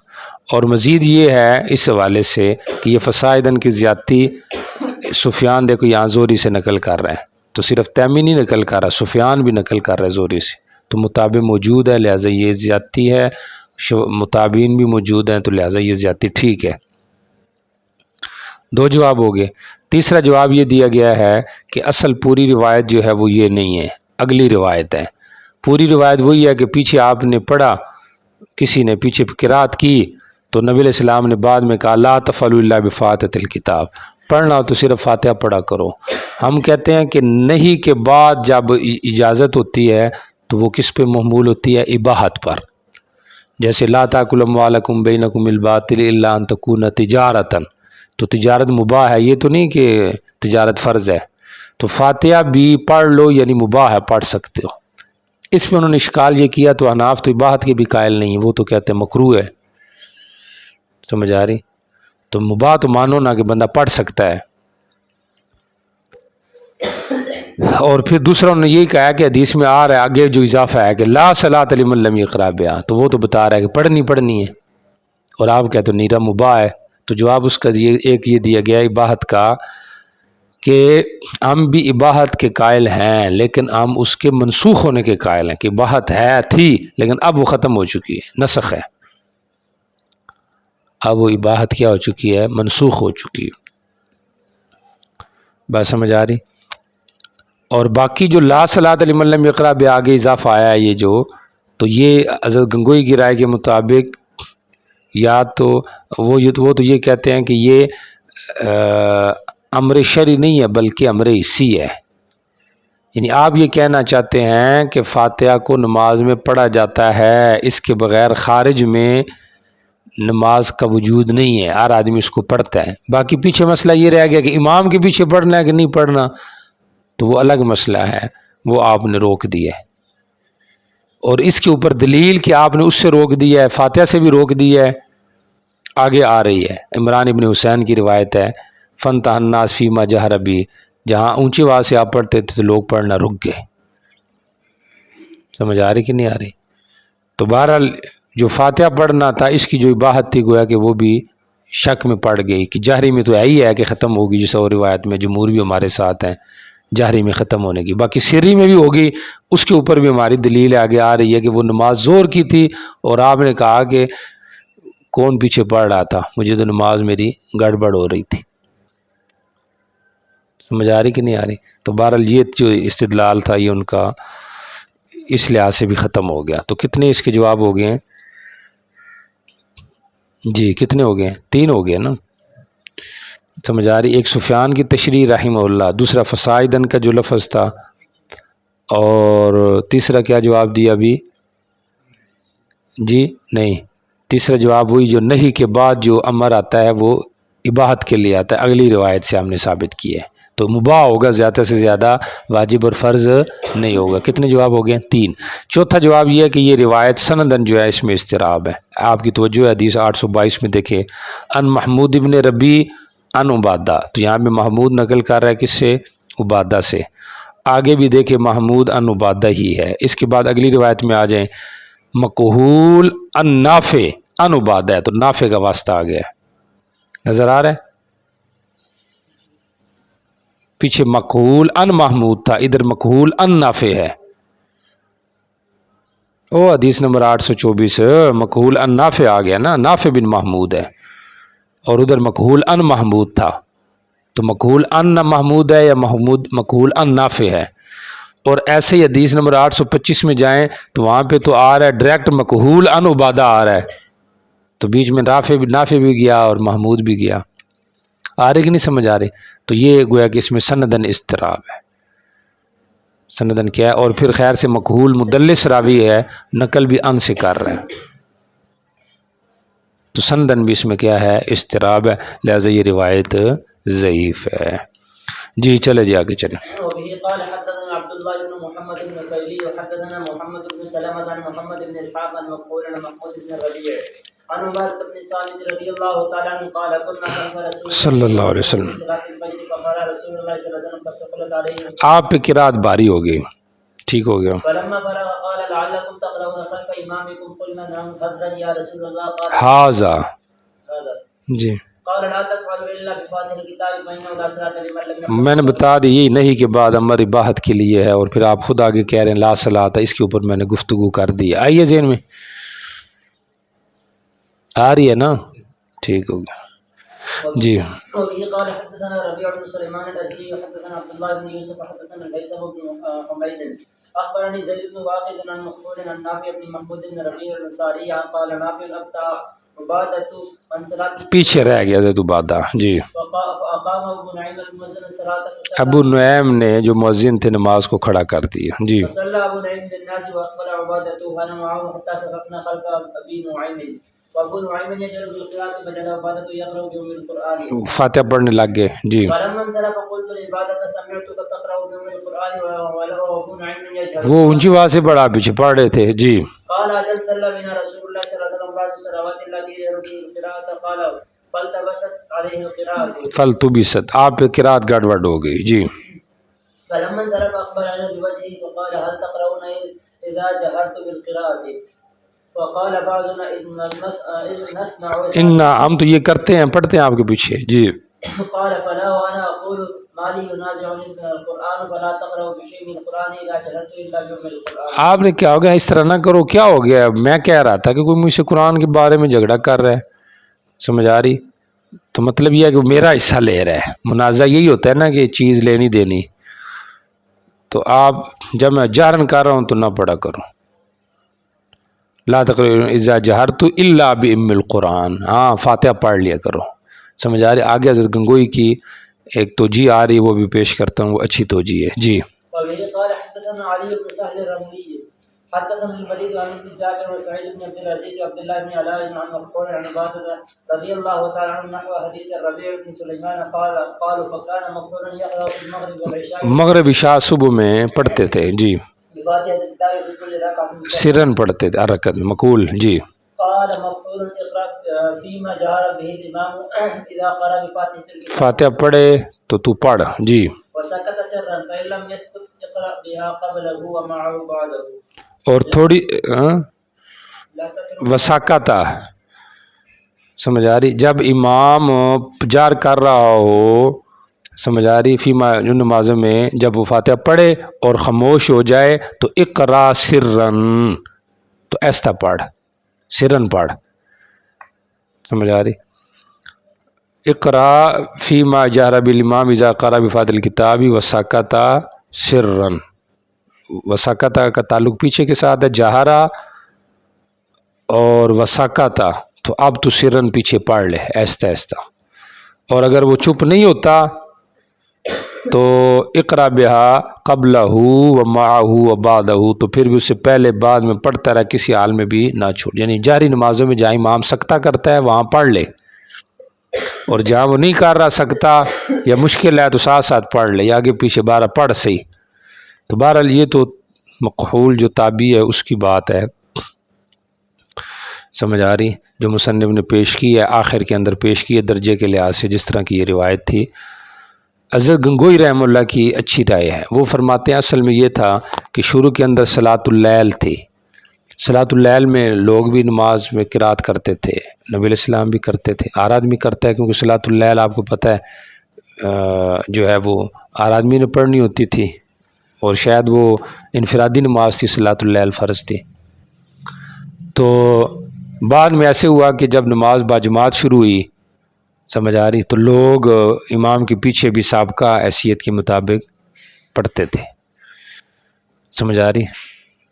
اور مزید یہ ہے اس حوالے سے کہ یہ فسائدن کی زیادتی سفیان دیکھو یہاں زوری سے نقل کر رہے ہیں، تو صرف تیمی نہیں نقل کر رہا، سفیان بھی نقل کر رہا ہے زوری سے، تو مطابق موجود ہے، لہٰذا یہ زیادتی ہے. متابعین بھی موجود ہیں تو لہٰذا یہ زیادتی ٹھیک ہے. 2 جواب ہو گئے. تیسرا جواب یہ دیا گیا ہے کہ اصل پوری روایت جو ہے وہ یہ نہیں ہے، اگلی روایت ہے. پوری روایت وہی ہے کہ پیچھے آپ نے پڑھا، کسی نے پیچھے قرات کی تو نبی علیہ السلام نے بعد میں کہا لا تفعلوا الا بفاتحۃ الکتاب، پڑھنا ہو تو صرف فاتحہ پڑھا کرو. ہم کہتے ہیں کہ نہیں کے بعد جب اجازت ہوتی ہے تو وہ کس پہ محمول ہوتی ہے؟ اباحت پر. جیسے لا تاکلوا اموالکم بینکم بالباطل الا ان تکون تجارتا، تو تجارت مباح ہے، یہ تو نہیں کہ تجارت فرض ہے. تو فاتحہ بھی پڑھ لو یعنی مباح ہے، پڑھ سکتے ہو. اس میں انہوں نے اشکال یہ کیا تو حناف تو اباحت کے بھی قائل نہیں ہیں، وہ تو کہتے ہیں مکروہ ہے. سمجھ آ رہی؟ تو مباح تو مانو نا کہ بندہ پڑھ سکتا ہے. اور پھر دوسرا انہوں نے یہی کہا کہ حدیث میں آ رہا ہے آگے جو اضافہ ہے کہ لا صلاۃ لمن لم یقرأ بہا، تو وہ تو بتا رہا ہے کہ پڑھنی ہے، اور آپ کہتے ہو نیرا مباح ہے. تو جواب اس کا یہ دیا گیا اباحت کا کہ ہم بھی اباحت کے قائل ہیں، لیکن ہم اس کے منسوخ ہونے کے قائل ہیں کہ اباحت تھی لیکن اب وہ ختم ہو چکی ہے، نسخ ہے. اب وہ اباحت کیا ہو چکی ہے؟ منسوخ ہو چکی ہے. بات سمجھ آ رہی؟ اور باقی جو لا صلاۃ لمن لم یقرأ بہا آگے اضافہ آیا ہے یہ تو یہ حضرت گنگوئی کی رائے کے مطابق یا تو وہ تو یہ کہتے ہیں کہ یہ امر شرعی نہیں ہے بلکہ امر حسی ہے. یعنی آپ یہ کہنا چاہتے ہیں کہ فاتحہ کو نماز میں پڑھا جاتا ہے، اس کے بغیر خارج میں نماز کا وجود نہیں ہے، ہر آدمی اس کو پڑھتا ہے. باقی پیچھے مسئلہ یہ رہ گیا کہ امام کے پیچھے پڑھنا ہے کہ نہیں پڑھنا، تو وہ الگ مسئلہ ہے، وہ آپ نے روک دیا ہے. اور اس کے اوپر دلیل کہ آپ نے اس سے روک دیا ہے، فاتحہ سے بھی روک دیا ہے، آگے آ رہی ہے. عمران ابن حسین کی روایت ہے فنتہ الناس فیما جہر بہ، جہاں اونچی آواز سے آپ پڑھتے تھے تو لوگ پڑھنا رک گئے. سمجھ آ رہی کہ نہیں آ رہی؟ تو بہرحال جو فاتحہ پڑھنا تھا اس کی جو اباحت تھی گویا کہ وہ بھی شک میں پڑ گئی کہ جہری میں تو یہی ہے کہ ختم ہوگی، جس اور روایت میں جمہور بھی ہمارے ساتھ ہیں جہری میں ختم ہونے کی، باقی سری میں بھی ہوگی، اس کے اوپر بھی ہماری دلیل آگے آ رہی ہے کہ وہ نماز زور کی تھی اور آپ نے کہا کہ کون پیچھے پڑھ رہا تھا، مجھے تو نماز میری گڑبڑ ہو رہی تھی. سمجھ آ رہی کہ نہیں آ رہی؟ تو بہرحال یہ جو استدلال تھا یہ ان کا اس لحاظ سے بھی ختم ہو گیا. تو کتنے اس کے جواب ہو گئے ہیں؟ جی کتنے ہو گئے ہیں؟ 3 ہو گئے نا. سمجھ آ رہی؟ ایک سفیان کی تشریح رحمہ اللہ، دوسرا فسائدن کا جو لفظ تھا، اور تیسرا کیا جواب دیا ابھی؟ جی نہیں، تیسرا جواب وہی جو نہیں کے بعد جو امر آتا ہے وہ اباحت کے لیے آتا ہے، اگلی روایت سے ہم نے ثابت کیا ہے. تو مباح ہوگا، زیادہ سے زیادہ واجب اور فرض نہیں ہوگا. کتنے جواب ہو گئے؟ 3. چوتھا جواب یہ ہے کہ یہ روایت سندن جو ہے اس میں اضطراب ہے. آپ کی توجہ ہے حدیث 822 میں دیکھیں ان محمود ابن ربی ان عبادہ، تو یہاں پہ محمود نقل کر رہا ہے کس سے؟ عبادہ سے. آگے بھی دیکھیں محمود ان عبادہ ہی ہے. اس کے بعد اگلی روایت میں آ جائیں مقہول ان نافع ان عبادہ ہے، تو نافع کا واسطہ آ گیا. نظر آ رہا ہے؟ پیچھے مقہول ان محمود تھا، ادھر مقہول ان نافع ہے۔ او حدیث نمبر 824 مقہول ان نافع آ گیا نا، نافع بن محمود ہے، اور ادھر مقہول ان محمود تھا، تو مقہول ان محمود ہے یا مقہول ان نافع ہے۔ اور ایسے ہی حدیث نمبر 825 میں جائیں تو وہاں پہ تو آ رہا ہے ڈائریکٹ مقہول ان عبادہ آ رہا ہے، تو بیچ میں نافع بھی گیا اور محمود بھی گیا۔ آ رہی کہ نہیں سمجھ آ رہی؟ تو یہ گویا کہ اس میں سندن اضطراب ہے۔ سندن کیا ہے؟ اور پھر خیر سے مقہول مدلس راوی ہے، نقل بھی ان سے کر رہا ہے، تو سندن بھی اس میں کیا ہے؟ اضطراب ہے، لہذا یہ روایت ضعیف ہے۔ جی چلے جی آگے چلیں۔ وبه قال حدثنا عبد الله بن محمد بن الخيلي وحدثنا محمد بن سلمة عن محمد بن اسحاق عن مقبول عن محمود بن الربيع عن عبادة بن صامت رضي الله تعالى عنه قال كنا خلف رسول الله صلی اللہ علیہ وسلم۔ صلاة الفجر فقال رسول الله صلى الله عليه وسلم فثقلت عليه آپ پہ قرات باری ہو گئی، ٹھیک ہو گیا۔ فلما فرغ قال لعلكم تقرؤون خلف امامكم قلنا نعم حظا يا رسول الله قال هذا هذا جی قال لا تفعلوا الا بفاتح الكتاب فانه لا صلاة لمن لم يقرأ۔ میں نے بتا دی یہی نہیں کہ بعد امر اباحت کے لیے ہے، اور پھر آپ خود آگے کہہ رہے ہیں لا صلاۃ، اس کے اوپر میں نے گفتگو کر دی۔ آئیے ذہن میں آ رہی ہے نا؟ ٹھیک ہو گیا جی۔ وبه قال حدثنا ربيع بن سليمان الازدي وحدثنا عبد الله بن يوسف وحدثنا الهيثم بن حميد اخبرني زيد بن واقد عن مقبول عن نافع بن محمود بن ربيع الانصاري قال نافع ابتع عبادة من صلاة پیچھے رہ گیا زید عبادہ جی۔ فاقام ابو نعيم المؤذن الصلاة ابو نعیم نے جو مؤذن تھے نماز کو کھڑا کر دیا جی۔ فصلى ابو نعيم للناس واقبل عبادته وانا معه حتى سبقنا خلف ابي نعيم وابو نعيم يجر بالقراءة بدل عبادته يقرأ بأم القرآن فاتحہ پڑھنے لگ گئے جی۔ فلما انصرف قلت لعبادة سمعتك تقرأ بأم القرآن وابو نعيم يجهر وہ اونچی آواز سے بڑا پیچھے پڑھ رہے تھے جی۔ قال اجل صلى بنا رسول الله صلى الله عليه وسلم بعد الصلوات التي يرد القراءة قال فالتبست عليه القراءة فلتبست، آپ پہ قرات گڑبڑ ہو گئی جی۔ فلما انصرف اقبل على بوجهه فقال هل تقرؤون اذا جهرت بالقراءة وقال بعضنا اذ نسمع ان ہم تو یہ کرتے ہیں، پڑھتے ہیں آپ کے پیچھے جی۔ قال فلا وانا اقول ما لي ينازعني القرآن فلا تقرأوا بشيء من القرآن اذا جهرت الا بأم القرآن۔ آپ نے کیا ہو گیا؟ اس طرح نہ کرو، کیا ہو گیا؟ میں کہہ رہا تھا کہ کوئی مجھ سے قرآن کے بارے میں جھگڑا کر رہا ہے، سمجھ آ رہی؟ تو مطلب یہ ہے کہ میرا حصہ لے رہا ہے، منازعہ یہی ہوتا ہے نا کہ چیز لینی دینی، تو آپ جب میں جہرن کر رہا ہوں تو نہ پڑھا کرو، لا تقرؤوا اذا جہرت الا بأم القرآن، ہاں فاتحہ پڑھ لیا کرو، سمجھ آ رہی؟ آگے حضرت گنگوئی کی ایک توجیہ آ رہی، وہ بھی پیش کرتا ہوں، وہ اچھی توجیہ ہے جی۔ وبه قال حدثنا علي بن سهل الرملي حدثنا الوليد عن ابن جابر وسعيد بن عبد العزيز وعبد الله بن علاء عن مقبول عن عبادة رضي الله تعالى عنه نحو حديث الربيع بن سليمان قالوا فكان مقبول يقرأ في المغرب والعشاء مغرب عشاء صبح میں پڑھتے تھے جی، بفاتحة الكتاب في كل ركعة سرن پڑھتے تھے ہر رکعت میں، مقول جی۔ قال مقبول اقرأ فيما جهر به الإمام إذا قرأ بفاتحة الكتاب فاتحہ پڑھے تو تو پڑھ جی۔ وسكت سرا فإن لم يسكت اقرأ بها قبله ومعه بعده اور تھوڑی لا تترك وساکتا، سمجھ آ رہی؟ جب امام جار کر رہا ہو، سمجھ آ رہی؟ فیما جو نمازوں میں جب وہ فاتحہ پڑھے اور خاموش ہو جائے تو اقرا سرن، تو ایسا پڑھ، سرن پڑھ، سمجھ آ رہی؟ اقرا فیما جہر بالامام اذا قرأ بفاتحۃ الکتاب وسکتا سرن، وسکتا کا تعلق پیچھے کے ساتھ ہے، جہرا اور وسکتا، تو اب تو سرن پیچھے پڑھ لے ایستا ایستا، اور اگر وہ چپ نہیں ہوتا تو اقرا بہا قبلہ ومعہ وبعدہ، تو پھر بھی اس سے پہلے بعد میں پڑھتا رہا، کسی حال میں بھی نہ چھوڑ، یعنی جاری نمازوں میں جہاں امام سکتہ کرتا ہے وہاں پڑھ لے، اور جہاں وہ نہیں کر رہا سکتا یا مشکل ہے تو ساتھ ساتھ پڑھ لے، یا آگے پیچھے بارہ پڑھ صحیح۔ تو بہرحال یہ تو مقحول جو تابعی ہے اس کی بات ہے، سمجھ آ رہی؟ جو مصنف نے پیش کی ہے، آخر کے اندر پیش کی ہے درجے کے لحاظ سے، جس طرح کی یہ روایت تھی۔ حضرت گنگوئی رحمہ اللہ کی اچھی رائے ہے، وہ فرماتے ہیں اصل میں یہ تھا کہ شروع کے اندر صلاۃ اللیل تھی، صلاۃ اللیل میں لوگ بھی نماز میں قرات کرتے تھے، نبی علیہ السلام بھی کرتے تھے، ہر آدمی کرتا ہے، کیونکہ صلاۃ اللیل آپ کو پتہ ہے جو ہے وہ ہر آدمی نے پڑھنی ہوتی تھی، اور شاید وہ انفرادی نماز تھی، صلاۃ اللیل فرض تھی۔ تو بعد میں ایسے ہوا کہ جب نماز باجماعت شروع ہوئی، سمجھ آ رہی، تو لوگ امام کے پیچھے بھی سابقہ حیثیت کے مطابق پڑھتے تھے، سمجھ آ رہی،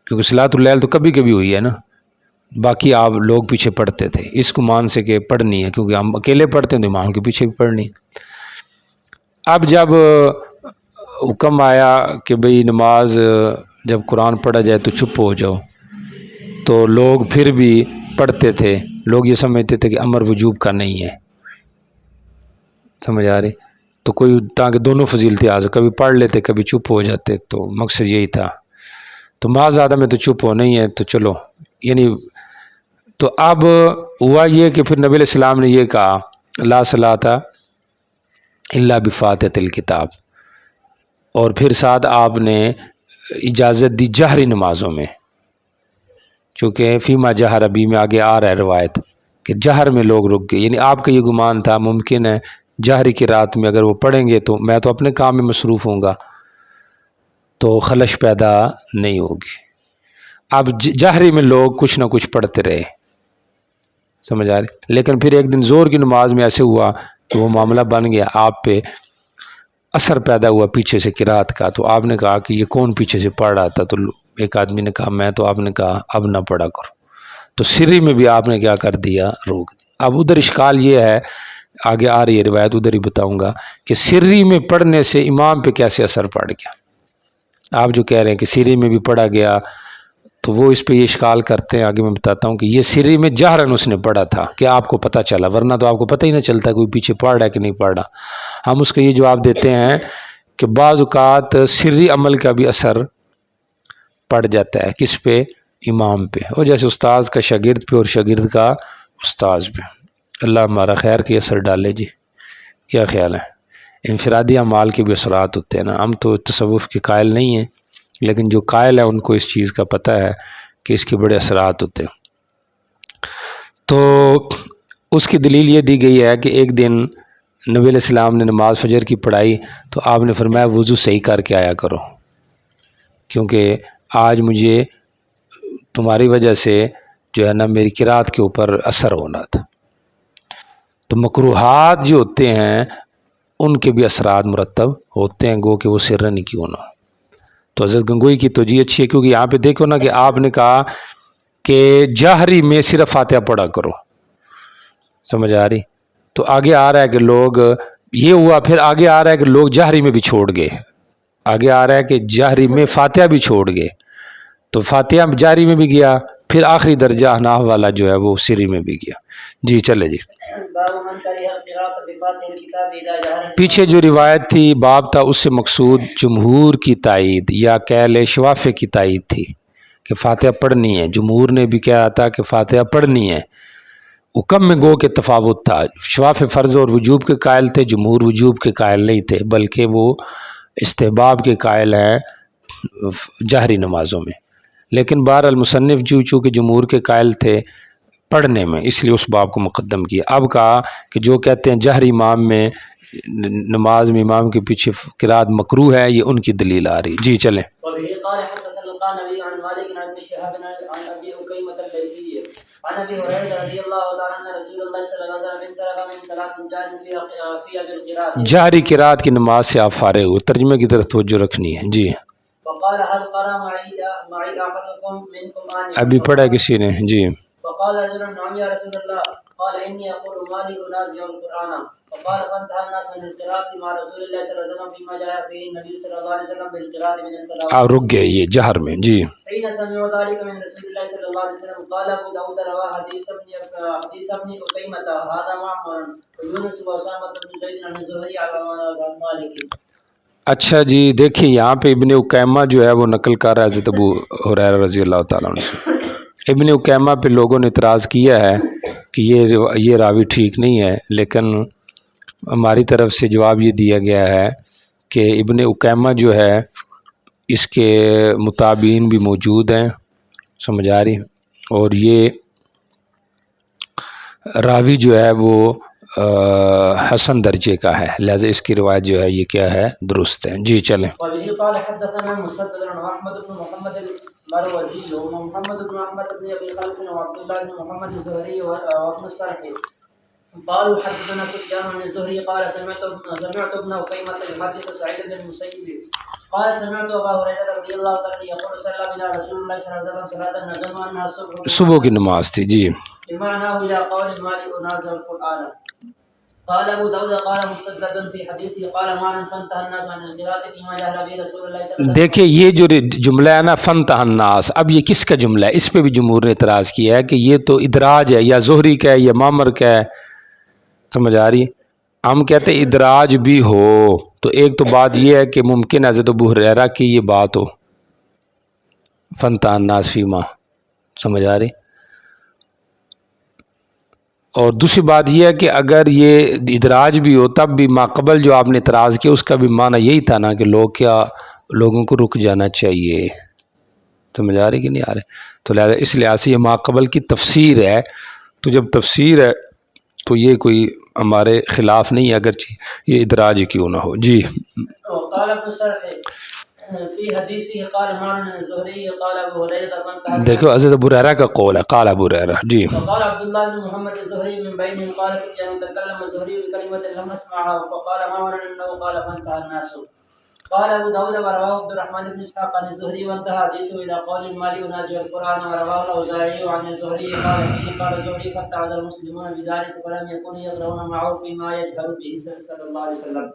کیونکہ صلاۃ اللیل تو کبھی کبھی ہوئی ہے نا، باقی آپ لوگ پیچھے پڑھتے تھے اس گمان سے کہ پڑھنی ہے، کیونکہ ہم اکیلے پڑھتے ہیں تو امام کے پیچھے بھی پڑھنی۔ اب جب حکم آیا کہ بھئی نماز جب قرآن پڑھا جائے تو چپ ہو جاؤ، تو لوگ پھر بھی پڑھتے تھے، لوگ یہ سمجھتے تھے کہ امر وجوب کا نہیں ہے، سمجھ آ رہی، تو کوئی تاکہ دونوں فضیلتیں آ، کبھی پڑھ لیتے کبھی چپ ہو جاتے، تو مقصد یہی تھا۔ تو ماں زیادہ میں تو چپ ہونا ہی ہے، تو چلو یعنی، تو اب ہوا یہ کہ پھر نبی علیہ السلام نے یہ کہا لا صلاۃ الا بفاتحۃ الکتاب، اور پھر ساتھ آپ نے اجازت دی جہری نمازوں میں، چونکہ فیما جہر ابھی میں آگے آ رہا ہے روایت کہ جہر میں لوگ رک گئے، یعنی آپ کا یہ گمان تھا ممکن ہے جہری کی رات میں اگر وہ پڑھیں گے تو میں تو اپنے کام میں مصروف ہوں گا تو خلش پیدا نہیں ہوگی۔ اب جہری میں لوگ کچھ نہ کچھ پڑھتے رہے، سمجھ آ رہی، لیکن پھر ایک دن زور کی نماز میں ایسے ہوا کہ وہ معاملہ بن گیا، آپ پہ اثر پیدا ہوا پیچھے سے قرات کا، تو آپ نے کہا کہ یہ کون پیچھے سے پڑھ رہا تھا، تو ایک آدمی نے کہا میں، تو آپ نے کہا اب نہ پڑھا کرو، تو سری میں بھی آپ نے کیا کر دیا، روک دیا۔ اب ادھر اشکال یہ ہے، آگے آ رہی ہے روایت ادھر ہی بتاؤں گا، کہ سری میں پڑھنے سے امام پہ کیسے اثر پڑ گیا۔ آپ جو کہہ رہے ہیں کہ سری میں بھی پڑھا گیا، تو وہ اس پہ یہ اشکال کرتے ہیں، آگے میں بتاتا ہوں کہ یہ سری میں جہرن اس نے پڑھا تھا کہ آپ کو پتہ چلا، ورنہ تو آپ کو پتہ ہی نہ چلتا کوئی پیچھے پڑھ رہا ہے کہ نہیں پڑھ رہا۔ ہم اس کا یہ جواب دیتے ہیں کہ بعض اوقات سری عمل کا بھی اثر پڑ جاتا ہے، کس پہ، امام پہ، اور جیسے استاذ کا شاگرد پہ اور شاگرد کا استاذ پہ۔ اللہ ہمارا خیر کے اثر ڈالے جی، کیا خیال ہے؟ انفرادی اعمال کے بھی اثرات ہوتے ہیں نا، ہم تو تصوف کے قائل نہیں ہیں، لیکن جو قائل ہے ان کو اس چیز کا پتہ ہے کہ اس کے بڑے اثرات ہوتے ہیں۔ تو اس کی دلیل یہ دی گئی ہے کہ ایک دن نبی علیہ السلام نے نماز فجر کی پڑھائی تو آپ نے فرمایا وضو صحیح کر کے آیا کرو، کیونکہ آج مجھے تمہاری وجہ سے جو ہے نا میری قرات کے اوپر اثر ہونا تھا۔ تو مکروہات جو ہوتے ہیں ان کے بھی اثرات مرتب ہوتے ہیں، گو کہ وہ سرن کیوں نہ ہو۔ تو حضرت گنگوئی کی توجیہ اچھی ہے، کیونکہ یہاں پہ دیکھو نا کہ آپ نے کہا کہ جہری میں صرف فاتحہ پڑھا کرو، سمجھ آ رہی، تو آگے آ رہا ہے کہ لوگ یہ ہوا، پھر آگے آ رہا ہے کہ لوگ جہری میں بھی چھوڑ گئے، آگے آ رہا ہے کہ جہری میں فاتحہ بھی چھوڑ گئے، تو فاتحہ جہری میں بھی گیا، پھر آخری درجہ حناف والا جو ہے وہ سری میں بھی گیا۔ جی چلے جی، پیچھے جو روایت تھی باب تھا اس سے مقصود جمہور کی تائید یا کہل شوافع کی تائید تھی کہ فاتحہ پڑھنی ہے، جمہور نے بھی کہا تھا کہ فاتحہ پڑھنی ہے، حکم میں گو کے تفاوت تھا، شوافع فرض اور وجوب کے قائل تھے، جمہور وجوب کے قائل نہیں تھے، بلکہ وہ استحباب کے قائل ہیں جہری نمازوں میں، لیکن بہرحال مصنف چونکہ جمہور کے قائل تھے پڑھنے میں، اس لیے اس باب کو مقدم کیا۔ اب کہا کہ جو کہتے ہیں جہری امام میں نماز میں امام کے پیچھے قرات مکروہ ہے، یہ ان کی دلیل آ رہی۔ جی چلیں۔ عن ابي هريره رضي الله تعالى عنه رسول الله صلى الله عليه وسلم انصرف من صلاه جار فيها بالقراءه، جہری قرات کی نماز سے آپ فارغ ہو، ترجمے کی طرف توجہ رکھنی ہے۔ جی وقال هل قرأ معي احدكم منكم ان ابھی پڑھا کسی نے؟ جی فقال رجل نعم يا رسول الله، قال اني اقول مالي انازع القران، فقال فانتهى الناس من القراءه مع رسول الله صلى الله عليه وسلم فيما جاء فيه النبي صلى الله عليه وسلم بالقراءه من الصلاه، آپ رک گئے یہ جہر میں۔ جی حين سمعوا ذلك من رسول الله صلى الله عليه وسلم قال ابو داود رواه حديث ابن قتيمة هذا معمر ويونس واسامة بن زيد عن الزهري عن مالك۔ اچھا جی دیکھیں یہاں پہ ابن اکیمہ جو ہے وہ نقل کر رہا ہے حضرت ابو ہریرہ رضی اللہ تعالیٰ عنہ سے۔ ابن اکیمہ پہ لوگوں نے اعتراض کیا ہے کہ یہ راوی ٹھیک نہیں ہے، لیکن ہماری طرف سے جواب یہ دیا گیا ہے کہ ابن اکیمہ جو ہے اس کے متابعین بھی موجود ہیں، سمجھ آ رہی، اور یہ راوی جو ہے وہ حسن درجے کا ہے، لہذا اس کی روایت جو ہے یہ کیا ہے، درست ہے۔ جی چلیں۔ وبه قال حدثنا مسدد واحمد بن محمد المروزي ومحمد بن احمد بن ابي خلف وعبد الله بن محمد الزهري وابن السرحي قالوا حدثنا سفيان بن الزهري قال سمعت ابن قيمة يحدث سعيد بن المسيب قال سمعت ابا هريره رضي الله تعالى عنه يقول صلى بنا رسول الله صلى الله عليه وسلم صلاه نظن انها صبح کی نماز تھی۔ جی بمعناه الى قول مالك انازع القران قال ابو داود قال مسدد في حديثه قال ما فانتهى الناس عن القراءه فيما جهر به رسول الله صلى الله عليه وسلم۔ دیکھیں یہ جو جملہ ہے نا فنتہ الناس، اب یہ کس کا جملہ ہے؟ اس پہ بھی جمہور نے اعتراض کیا ہے کہ یہ تو ادراج ہے، یا زہری کا ہے یا معمر کا ہے، سمجھ آ رہی؟ ہم کہتے ہیں ادراج بھی ہو تو ایک تو بات یہ ہے کہ ممکن ہے حضرت ابو ہریرہ کی یہ بات ہو فنتہ الناس فیما، سمجھ آ رہی؟ اور دوسری بات یہ ہے کہ اگر یہ ادراج بھی ہو تب بھی ماقبل جو آپ نے اعتراض کیا اس کا بھی معنی یہی تھا نا کہ لوگوں کو رک جانا چاہیے، سمجھ آ رہی کہ نہیں آ رہے؟ تو لہٰذا اس لحاظ سے یہ ماقبل کی تفسیر ہے، تو جب تفسیر ہے تو یہ کوئی ہمارے خلاف نہیں ہے اگرچہ یہ ادراج کیوں نہ ہو۔ جی قال ابن سرح في حديثه قال مان الزهري قال ابو هريره فانتهى دیکھو حضرت ابو ہریرہ کا قول ہے، قال ابو ہریرہ۔ جی وقال عبد الله بن محمد الزهري من بينهم قال سفيان تكلم الزهري بكلمه لم اسمعها فقال ما ورد انه قال فانتهى الناس قال ابو داود ورواه عبد الرحمن بن اسحاق عن الزهري وانتهى حديثه الى قول المالي ينازع القران ورواه الاوزاعي عن الزهري قال فيه قال الزهري فتعد المسلمون بذلك فلم يكونوا يقرؤون معه فيما يجهر به صلى الله عليه وسلم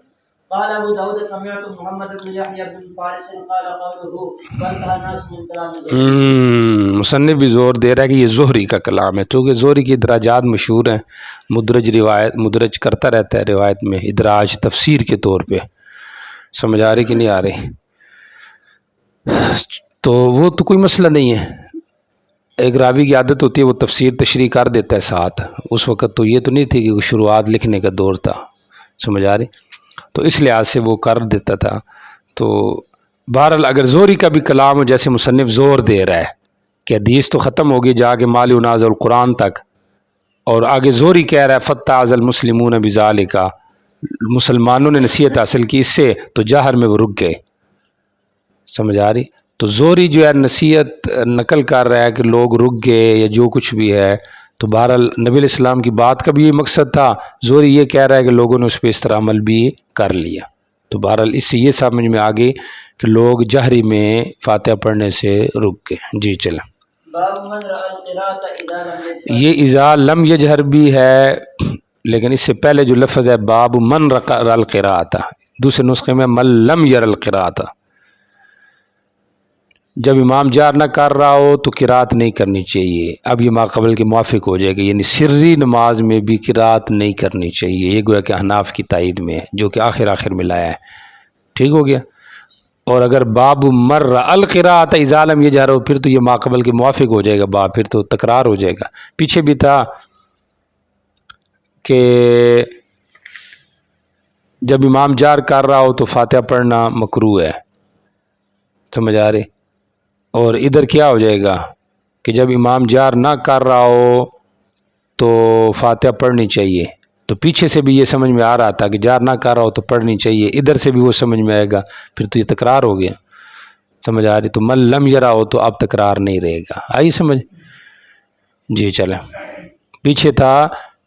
قال ابو داود سمعت محمد بن يحيى بن فارس قال قوله وانتهى الناس من كلام الزهري۔ مصنف بھی زور دے رہا ہے کہ یہ زہری کا کلام ہے، چونکہ زہری کی ادراجات مشہور ہیں، مدرج کرتا رہتا ہے روایت میں، ادراج تفسیر کے طور پہ، سمجھ آ رہی کہ نہیں آ رہی؟ تو وہ تو کوئی مسئلہ نہیں ہے، ایک راوی کی عادت ہوتی ہے وہ تفسیر تشریح کر دیتا ہے ساتھ، اس وقت تو یہ تو نہیں تھی کہ شروعات لکھنے کا دور تھا، سمجھ آ رہی؟ تو اس لحاظ سے وہ کر دیتا تھا۔ تو بہرحال اگر زہری کا بھی کلام ہو جیسے مصنف زور دے رہا ہے کہ حدیث تو ختم ہوگی جا کے مالی ونازع القرآن تک، اور آگے زہری کہہ رہا ہے فتعظ المسلمون بذالک، مسلمانوں نے نصیحت حاصل کی اس سے تو جہر میں وہ رک گئے، سمجھ آ رہی؟ تو زہری جو ہے نصیحت نقل کر رہا ہے کہ لوگ رک گئے یا جو کچھ بھی ہے، تو بہرحال نبی علیہ السلام کی بات کا بھی یہ مقصد تھا، زہری یہ کہہ رہا ہے کہ لوگوں نے اس پہ اس طرح عمل بھی کر لیا، تو بہرحال اس سے یہ سمجھ میں آگئی کہ لوگ جہری میں فاتحہ پڑھنے سے رک گئے۔ جی چلیں۔ باب من رأى القراءة اذا لم يجهر، یہ اذا لم یجہر بھی ہے، لیکن اس سے پہلے جو لفظ ہے باب من رأى القراءة، دوسرے نسخے میں من لم یر القراءة، جب امام جار نہ کر رہا ہو تو قرات نہیں کرنی چاہیے۔ اب یہ ماقبل کے موافق ہو جائے گا، یعنی سری نماز میں بھی قرات نہیں کرنی چاہیے، یہ گویا کہ احناف کی تائید میں ہے جو کہ آخر میں لایا ہے، ٹھیک ہو گیا۔ اور اگر باب مر القراءۃ اذا لم یجہر ہو پھر تو یہ ماقبل کے موافق ہو جائے گا، باب پھر تو تکرار ہو جائے گا۔ پیچھے بھی تھا کہ جب امام جار کر رہا ہو تو فاتحہ پڑھنا مکروہ ہے، سمجھ آ رہے؟ اور ادھر کیا ہو جائے گا کہ جب امام جار نہ کر رہا ہو تو فاتحہ پڑھنی چاہیے، تو پیچھے سے بھی یہ سمجھ میں آ رہا تھا کہ جار نہ کر رہا ہو تو پڑھنی چاہیے، ادھر سے بھی وہ سمجھ میں آئے گا، پھر تو یہ تکرار ہو گیا، سمجھ آ رہی؟ تو من لم یرا ہو تو اب تکرار نہیں رہے گا، آئی سمجھ؟ جی چلیں۔ پیچھے تھا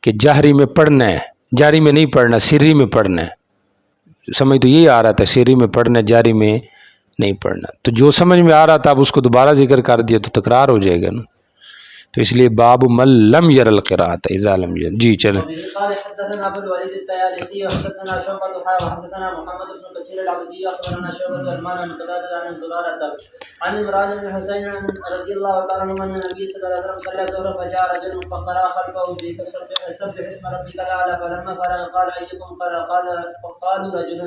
کہ جہری میں پڑھنا ہے، جاری میں نہیں پڑھنا، سری میں پڑھنا ہے، سمجھ تو یہی آ رہا تھا، سری میں پڑھنا جاری میں نہیں پڑھنا، تو جو سمجھ میں آ رہا تھا اب اس کو دوبارہ ذکر کر دیا تو تکرار ہو جائے گا نا، تو اس لیے باب من لم یر القراءۃ اذا لم یر۔ جی چلیں۔ قال حدثنا ابو الوليد الطيالسي وحدثنا شعبة وحدثنا محمد بن كثير العبدي اخبرنا شعبة عن عن قتادة عن زرارة عن عمران بن حسين رضي الله تعالى عنه ان النبي صلى الله عليه وسلم صلى الظهر فجاء رجل فقرأ خلفه بسبح اسم ربك الاعلى فلما فرغ قال ايكم قرأ قالوا رجل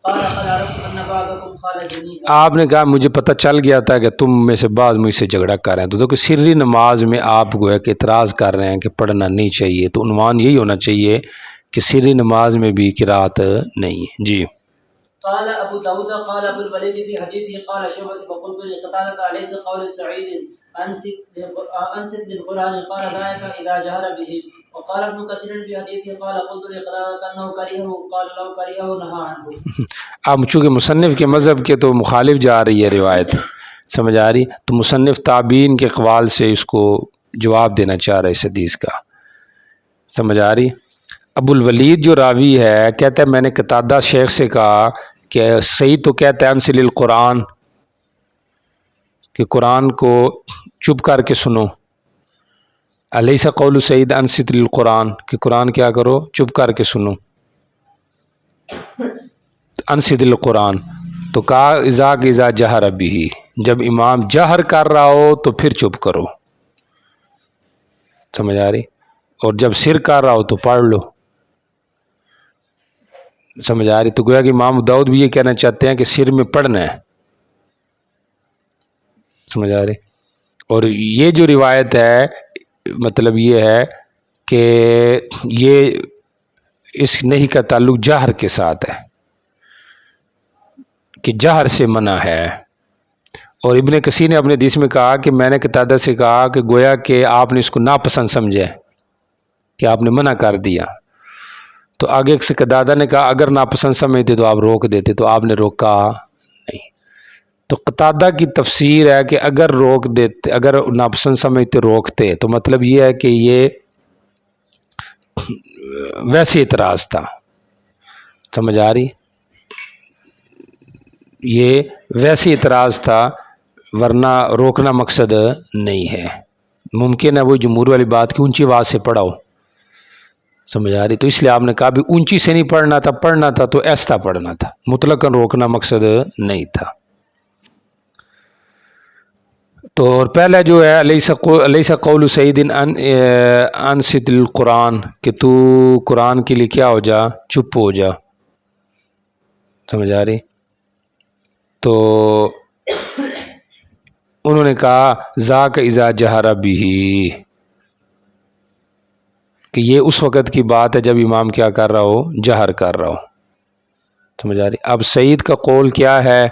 قال قد عرفت ان بعضكم خالجني، آپ نے کہا مجھے پتہ چل گیا تھا کہ تم میں سے بعض مجھ سے جھگڑا کر رہے ہیں، تو دیکھو سری نماز میں آپ کو ہے کہ اعتراض کر رہے ہیں کہ پڑھنا نہیں چاہیے، تو عنوان یہی ہونا چاہیے کہ سری نماز میں بھی قرات نہیں ہے۔ جی قال أبو داود قال أبو الوليد في حديثه قال شعبة فقلت لقتادة أليس قول سعيد أنصت للقرآن قال ذلك إذا جهر به. وقال ابن كثير في حديثه قال قلت لقتادة أنه كرهه قال لو كرهه نهى عنه. اب چونکہ مصنف کے مذہب کے تو مخالف جا رہی ہے روایت، سمجھ آ رہی، تو مصنف تابعین کے اقوال سے اس کو جواب دینا چاہ رہا ہے اس حدیث کا، سمجھ آ رہی۔ ابو الولید جو راوی ہے کہتا ہے میں نے قتادہ شیخ سے کہا کہ سعید تو کہتا ہے انصت للقرآن، کہ قرآن کو چپ کر کے سنو، الیس قول سعید انصت للقرآن، کہ قرآن کیا کرو چپ کر کے سنو، انصت للقرآن، تو کہا اذا جہر بھی، جب امام جہر کر رہا ہو تو پھر چپ کرو، سمجھ آ رہی، اور جب سر کر رہا ہو تو پڑھ لو، سمجھ آ رہی۔ تو گویا کہ امام داؤد بھی یہ کہنا چاہتے ہیں کہ سر میں پڑھنا ہے، سمجھ آ رہی۔ اور یہ جو روایت ہے مطلب یہ ہے کہ یہ اس نہیں کا تعلق جہر کے ساتھ ہے، کہ جہر سے منع ہے۔ اور ابن کثیر نے اپنے حدیث میں کہا کہ میں نے قتادہ سے کہا کہ گویا کہ آپ نے اس کو ناپسند سمجھا، کہ آپ نے منع کر دیا، تو آگے سے قتادہ نے کہا اگر ناپسند سمجھتے تو آپ روک دیتے، تو آپ نے روکا نہیں۔ تو قتادہ کی تفسیر ہے کہ اگر روک دیتے، اگر ناپسند سمجھتے روکتے، تو مطلب یہ ہے کہ یہ ویسے اعتراض تھا، سمجھ آ رہی، یہ ویسے اعتراض تھا، ورنہ روکنا مقصد نہیں ہے۔ ممکن ہے وہ جمہور والی بات کہ اونچی آواز سے پڑھاؤ، سمجھ آ رہی، تو اس لیے آپ نے کہا بھی اونچی سے نہیں پڑھنا تھا تو ایسا پڑھنا تھا، مطلقاً روکنا مقصد نہیں تھا۔ تو اور پہلا جو ہے الیس قول سعید انصت للقرآن، کہ تو قرآن کے لیے کیا ہو جا، چپ ہو جا، سمجھ آ رہی۔ تو انہوں نے کہا ذاک اذا جہر بھی، کہ یہ اس وقت کی بات ہے جب امام کیا کر رہا ہو، جہر کر رہا ہو، سمجھ آ رہی۔ اب سعید کا قول کیا ہے،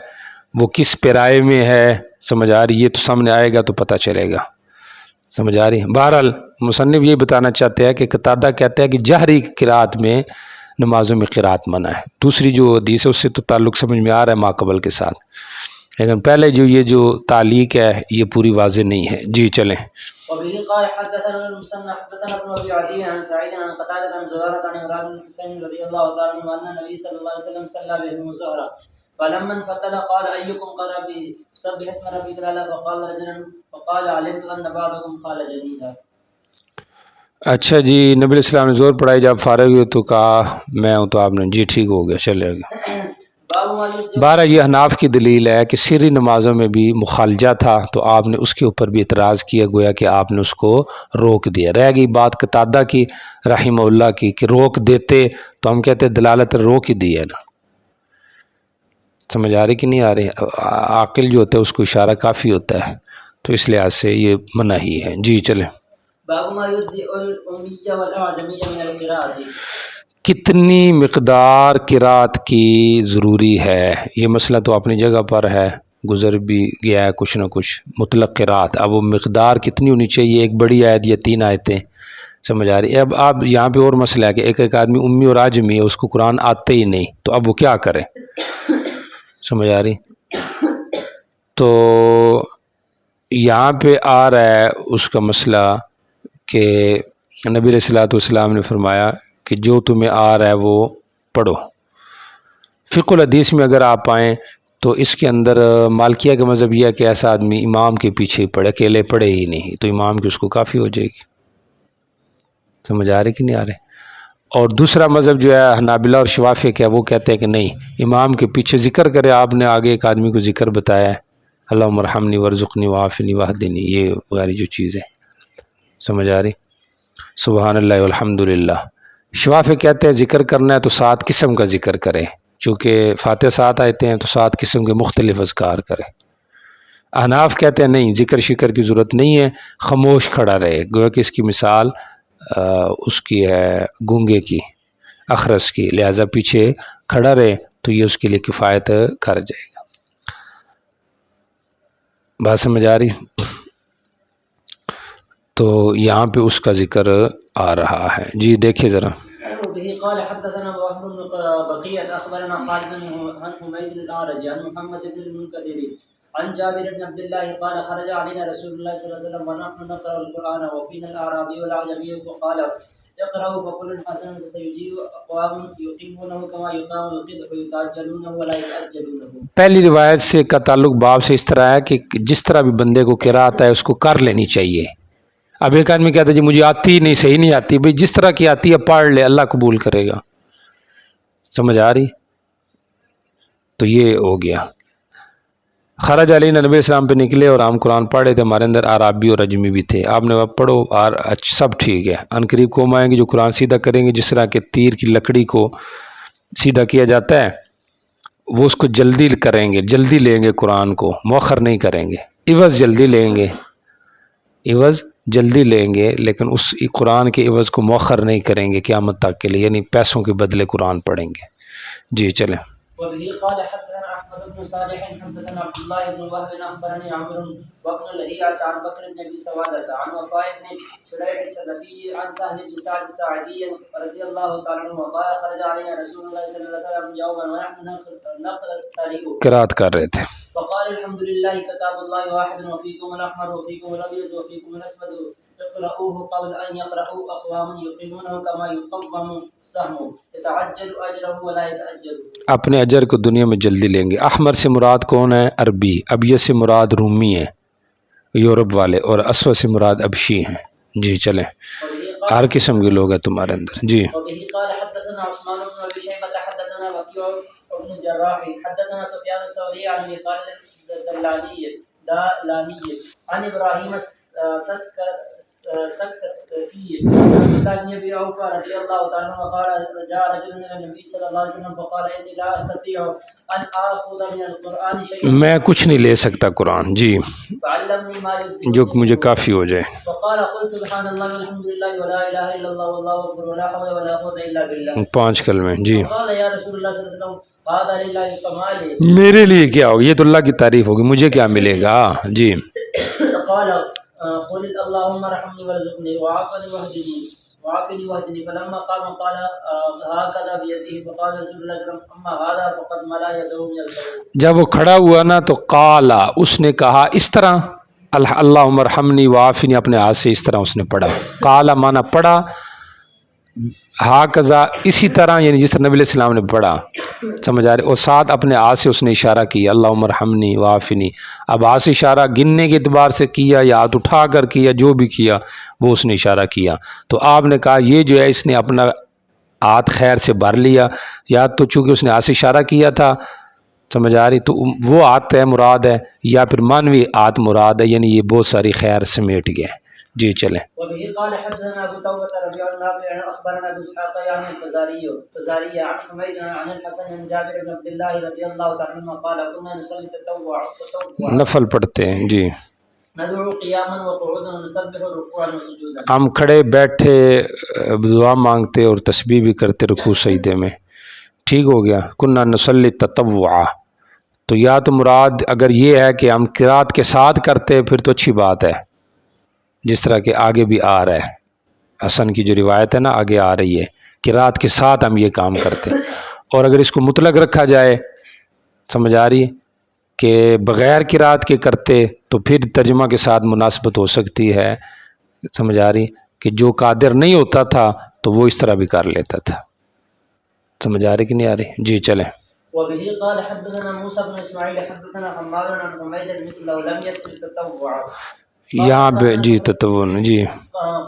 وہ کس پیرائے میں ہے، سمجھ آ رہی، یہ تو سامنے آئے گا تو پتہ چلے گا، سمجھ آ رہی۔ بہرحال مصنف یہ بتانا چاہتے ہیں کہ قتادہ کہتے ہیں کہ جہری قرات میں نمازوں میں قرات منع ہے۔ دوسری جو حدیث ہے اس سے تو تعلق سمجھ میں آ رہا ہے ماقبل کے ساتھ، لیکن پہلے جو یہ جو تعلیق ہے یہ پوری واضح نہیں ہے۔ جی چلیں۔ وبه قال حدثنا المثنى حدثنا ابن ابي عدي عن سعيد عن قتادة عن زرارة عن عمران بن حسين رضي الله تعالى عنه ان النبي صلى الله عليه وسلم صلى بهم الظهر فلما انفتل قال ايكم قرأ بسبح اسم ربك الاعلى فقال رجل فقال علمت ان بعضكم قال جديدا۔ اچھا جی، نبی علیہ السلام نے زور پڑھائی، جب فارغ ہوئے تو کہا میں ہوں، تو آپ نے جی ٹھیک ہو گیا، چلے گا۔ بارہ یہ حناف کی دلیل ہے کہ سری نمازوں میں بھی مخالجہ تھا تو آپ نے اس کے اوپر بھی اعتراض کیا، گویا کہ آپ نے اس کو روک دیا۔ رہ گئی بات قتادہ کی رحمہ اللہ کی کہ روک دیتے، تو ہم کہتے دلالت روک ہی دی ہے نا، سمجھ آ رہی کہ نہیں آ رہی، عاقل جو ہوتا ہے اس کو اشارہ کافی ہوتا ہے، تو اس لحاظ سے یہ منع ہی ہے۔ جی چلیں۔ باب ما يجزئ الأمية والأعجمية من القراءة، کتنی مقدار قرات کی ضروری ہے، یہ مسئلہ تو اپنی جگہ پر ہے، گزر بھی گیا ہے کچھ نہ کچھ، مطلق قرات، اب وہ مقدار کتنی ہونی چاہیے، ایک بڑی آیت یا 3 آیتیں، سمجھ آ رہی ہے۔ اب آپ یہاں پہ اور مسئلہ ہے کہ ایک آدمی امی اور عاجمی ہے، اس کو قرآن آتے ہی نہیں، تو اب وہ کیا کرے، سمجھ آ رہی۔ تو یہاں پہ آ رہا ہے اس کا مسئلہ کہ نبی علیہ الصلوۃ والسلام نے فرمایا کہ جو تمہیں آ رہا ہے وہ پڑھو۔ فقہ الحدیث میں اگر آپ آئیں تو اس کے اندر مالکیہ کا مذہب یہ ہے کہ ایسا آدمی امام کے پیچھے پڑھے، اکیلے پڑھے ہی نہیں، تو امام کی اس کو کافی ہو جائے گی، سمجھ آ رہے کہ نہیں آ رہے۔ اور دوسرا مذہب جو ہے حنابلہ اور شوافیہ کا، وہ کہتے ہیں کہ نہیں، امام کے پیچھے ذکر کرے، آپ نے آگے ایک آدمی کو ذکر بتایا ہے، اللہم ارحمنی ورزقنی وعافنی واہدنی، یہ وغیرہ جو چیز ہے، سمجھ آ رہی، سبحان اللہ والحمد للہ۔ شوافیہ کہتے ہیں ذکر کرنا ہے تو 7 قسم کا ذکر کرے، چونکہ فاتحہ 7 آیتیں ہیں تو 7 قسم کے مختلف اذکار کرے۔ احناف کہتے ہیں نہیں، ذکر شکر کی ضرورت نہیں ہے، خاموش کھڑا رہے، گویا کہ اس کی مثال اس کی ہے گونگے کی، اخرس کی، لہٰذا پیچھے کھڑا رہے تو یہ اس کے لیے کفایت کر جائے گا۔ بات سمجھ آ رہی؟ تو یہاں پہ اس کا ذکر آ رہا ہے۔ جی دیکھیے ذرا۔ وبه قال حدثنا وهب بن بقية أخبرنا خالد عن حميد الأعرج عن محمد بن المنكدر عن جابر بن عبد الله قال خرج علينا رسول الله صلى الله عليه وسلم ونحن نقرأ القرآن وفينا الأعرابي والأعجمي فقال اقرأوا فكل حسن فسيجيء أقوام يقيمونه كما يقام القدح يتعجلونه ولا يتأجلونه۔ پہلی روایت سے کا تعلق باب سے اس طرح ہے کہ جس طرح بھی بندے کو قرات ہے اس کو کر لینی چاہیے۔ اب ایک آدمی کہتا ہے جی مجھے آتی نہیں، صحیح نہیں آتی، بھئی جس طرح کی آتی ہے پڑھ لے، اللہ قبول کرے گا۔ سمجھ آ رہی؟ تو یہ ہو گیا۔ خرج علیہ نبی اسلام پہ نکلے اور ہم قرآن پڑھ رہے تھے، ہمارے اندر عرابی اور اجمی بھی تھے۔ آپ نے پڑھو اور سب ٹھیک ہے۔ ان قریب قوم آئیں گے جو قرآن سیدھا کریں گے، جس طرح کہ تیر کی لکڑی کو سیدھا کیا جاتا ہے، وہ اس کو جلدی کریں گے، جلدی لیں گے، قرآن کو مؤخر نہیں کریں گے، عوض جلدی لیں گے، عوض جلدی لیں گے، لیکن اس قرآن کے عوض کو مؤخر نہیں کریں گے قیامت تک کے لیے، یعنی پیسوں کے بدلے قرآن پڑھیں گے۔ جی چلیں۔ وبه قال حدثنا احمد بن صالح حدثنا عبد الله بن وهب اخبرني عمرو وابن لهيعة عن بكر بن ابي سوادة عن وفاء بن شريح السلفي عن سهل بن سعد الساعدي رضي الله تعالى عنه قال خرج علينا رسول الله صلى الله عليه وسلم يوما ونحن نقرأ قرات کر رہے تھے، فقال الحمد لله كتاب الله واحد وفيكم الاحمر وفيكم الابيض وفيكم الاسود اقرأوه قبل ان يقرأوا اقوام يقيمونه كما يقوم سهم يتعجل اجره ولا يتأجل۔ اپنے اجر کو دنیا میں جلدی لیں گے۔ احمر سے مراد کون ہے؟ عربی۔ ابیض سے مراد رومی ہیں، یورپ والے، اور اسود سے مراد ابشی ہیں۔ جی چلیں، ہر قسم کے لوگ ہیں تمہارے اندر۔ جی۔ وبه قال حدثنا عثمان بن ابي شيبة حدثنا وكيع بن الجراح حدثنا سفيان الثوري عن ابي خالد الدلالي عن ابراهيم السكسكي عن ابي عوف رضي الله تعالى عنه قال جاء رجل من النبي صلى الله عليه وسلم فقال اني لا استطيع ان اخذ من القران شيئا، میں کچھ نہیں لے سکتا قرآن، جی، فعلمني ما يجزئني جو مجھے کافی ہو جائے۔ فقال قل سبحان الله والحمد لله ولا اله الا الله والله اكبر ولا حول ولا قوه الا بالله۔ 5 کلمے، جی۔ قال یا رسول اللہ صلی اللہ علیہ وسلم هذا لله كمال، میرے لیے کیا ہوگی؟ یہ تو اللہ کی تعریف ہوگی، مجھے کیا ملے گا؟ جی۔ قال قل اللهم ارحمني وارزقني وعافني واهدني فلما قام قال هكذا بيده فقال رسول اللہ صلی اللہ علیہ وسلم اما هذا فقد ملا يده من الخير۔ جب وہ کھڑا ہوا نا تو قال، اس نے کہا اس طرح، اللہم ارحمنی وعافنی، اپنے ہاتھ سے اس طرح اس نے پڑھا۔ قال مانا پڑھا، ہاکذا اسی طرح، یعنی جس طرح نبی علیہ السلام نے پڑھا، سمجھ آ رہے، اور ساتھ اپنے ہاتھ سے اس نے اشارہ کیا، اللہم ارحمنی وعافنی۔ اب ہاتھ سے اشارہ گننے کے اعتبار سے کیا یا ہاتھ اٹھا کر کیا، جو بھی کیا وہ اس نے اشارہ کیا۔ تو آپ نے کہا یہ جو ہے اس نے اپنا ہاتھ خیر سے بھر لیا، یا تو چونکہ اس نے ہاتھ سے اشارہ کیا تھا، سمجھ آ رہی، تو وہ ہاتھ ہے مراد ہے، یا پھر مانوی ہاتھ مراد ہے، یعنی یہ بہت ساری خیر سمیٹ گیا۔ جی چلیں۔ وبه قال حدثنا ابو توبة ربيع النافع اخبرنا ابو اسحاق يعني الفزاري عن حميد عن الحسن بن جابر بن عبد الله رضي الله تعالى عنه قال كنا نصلي التطوع نفل پڑھتے ہیں، جی، ندعو قياما وقعودا ونسبح ركوعا وسجودا، ہم کھڑے بیٹھے دعا مانگتے اور تسبیح بھی کرتے رکوع سجدے میں۔ ٹھیک ہو گیا۔ کنا نصلی التطوع، تو یا تو مراد اگر یہ ہے کہ ہم قرات کے ساتھ کرتے پھر تو اچھی بات ہے، جس طرح کہ آگے بھی آ رہا ہے، حسن کی جو روایت ہے نا آگے آ رہی ہے، قرات کے ساتھ ہم یہ کام کرتے۔ اور اگر اس کو مطلق رکھا جائے، سمجھ آ رہی کہ بغیر قرات کے کرتے، تو پھر ترجمہ کے ساتھ مناسبت ہو سکتی ہے، سمجھ آ رہی کہ جو قادر نہیں ہوتا تھا تو وہ اس طرح بھی کر لیتا تھا۔ سمجھ آ رہی کہ نہیں آ رہی؟ جی چلیں۔ وبه قال حدثنا موسى بن اسماعيل حدثنا حماد عن حميد مثله لم يذكر التطوع، یہاں پہ جی تطوع، جی،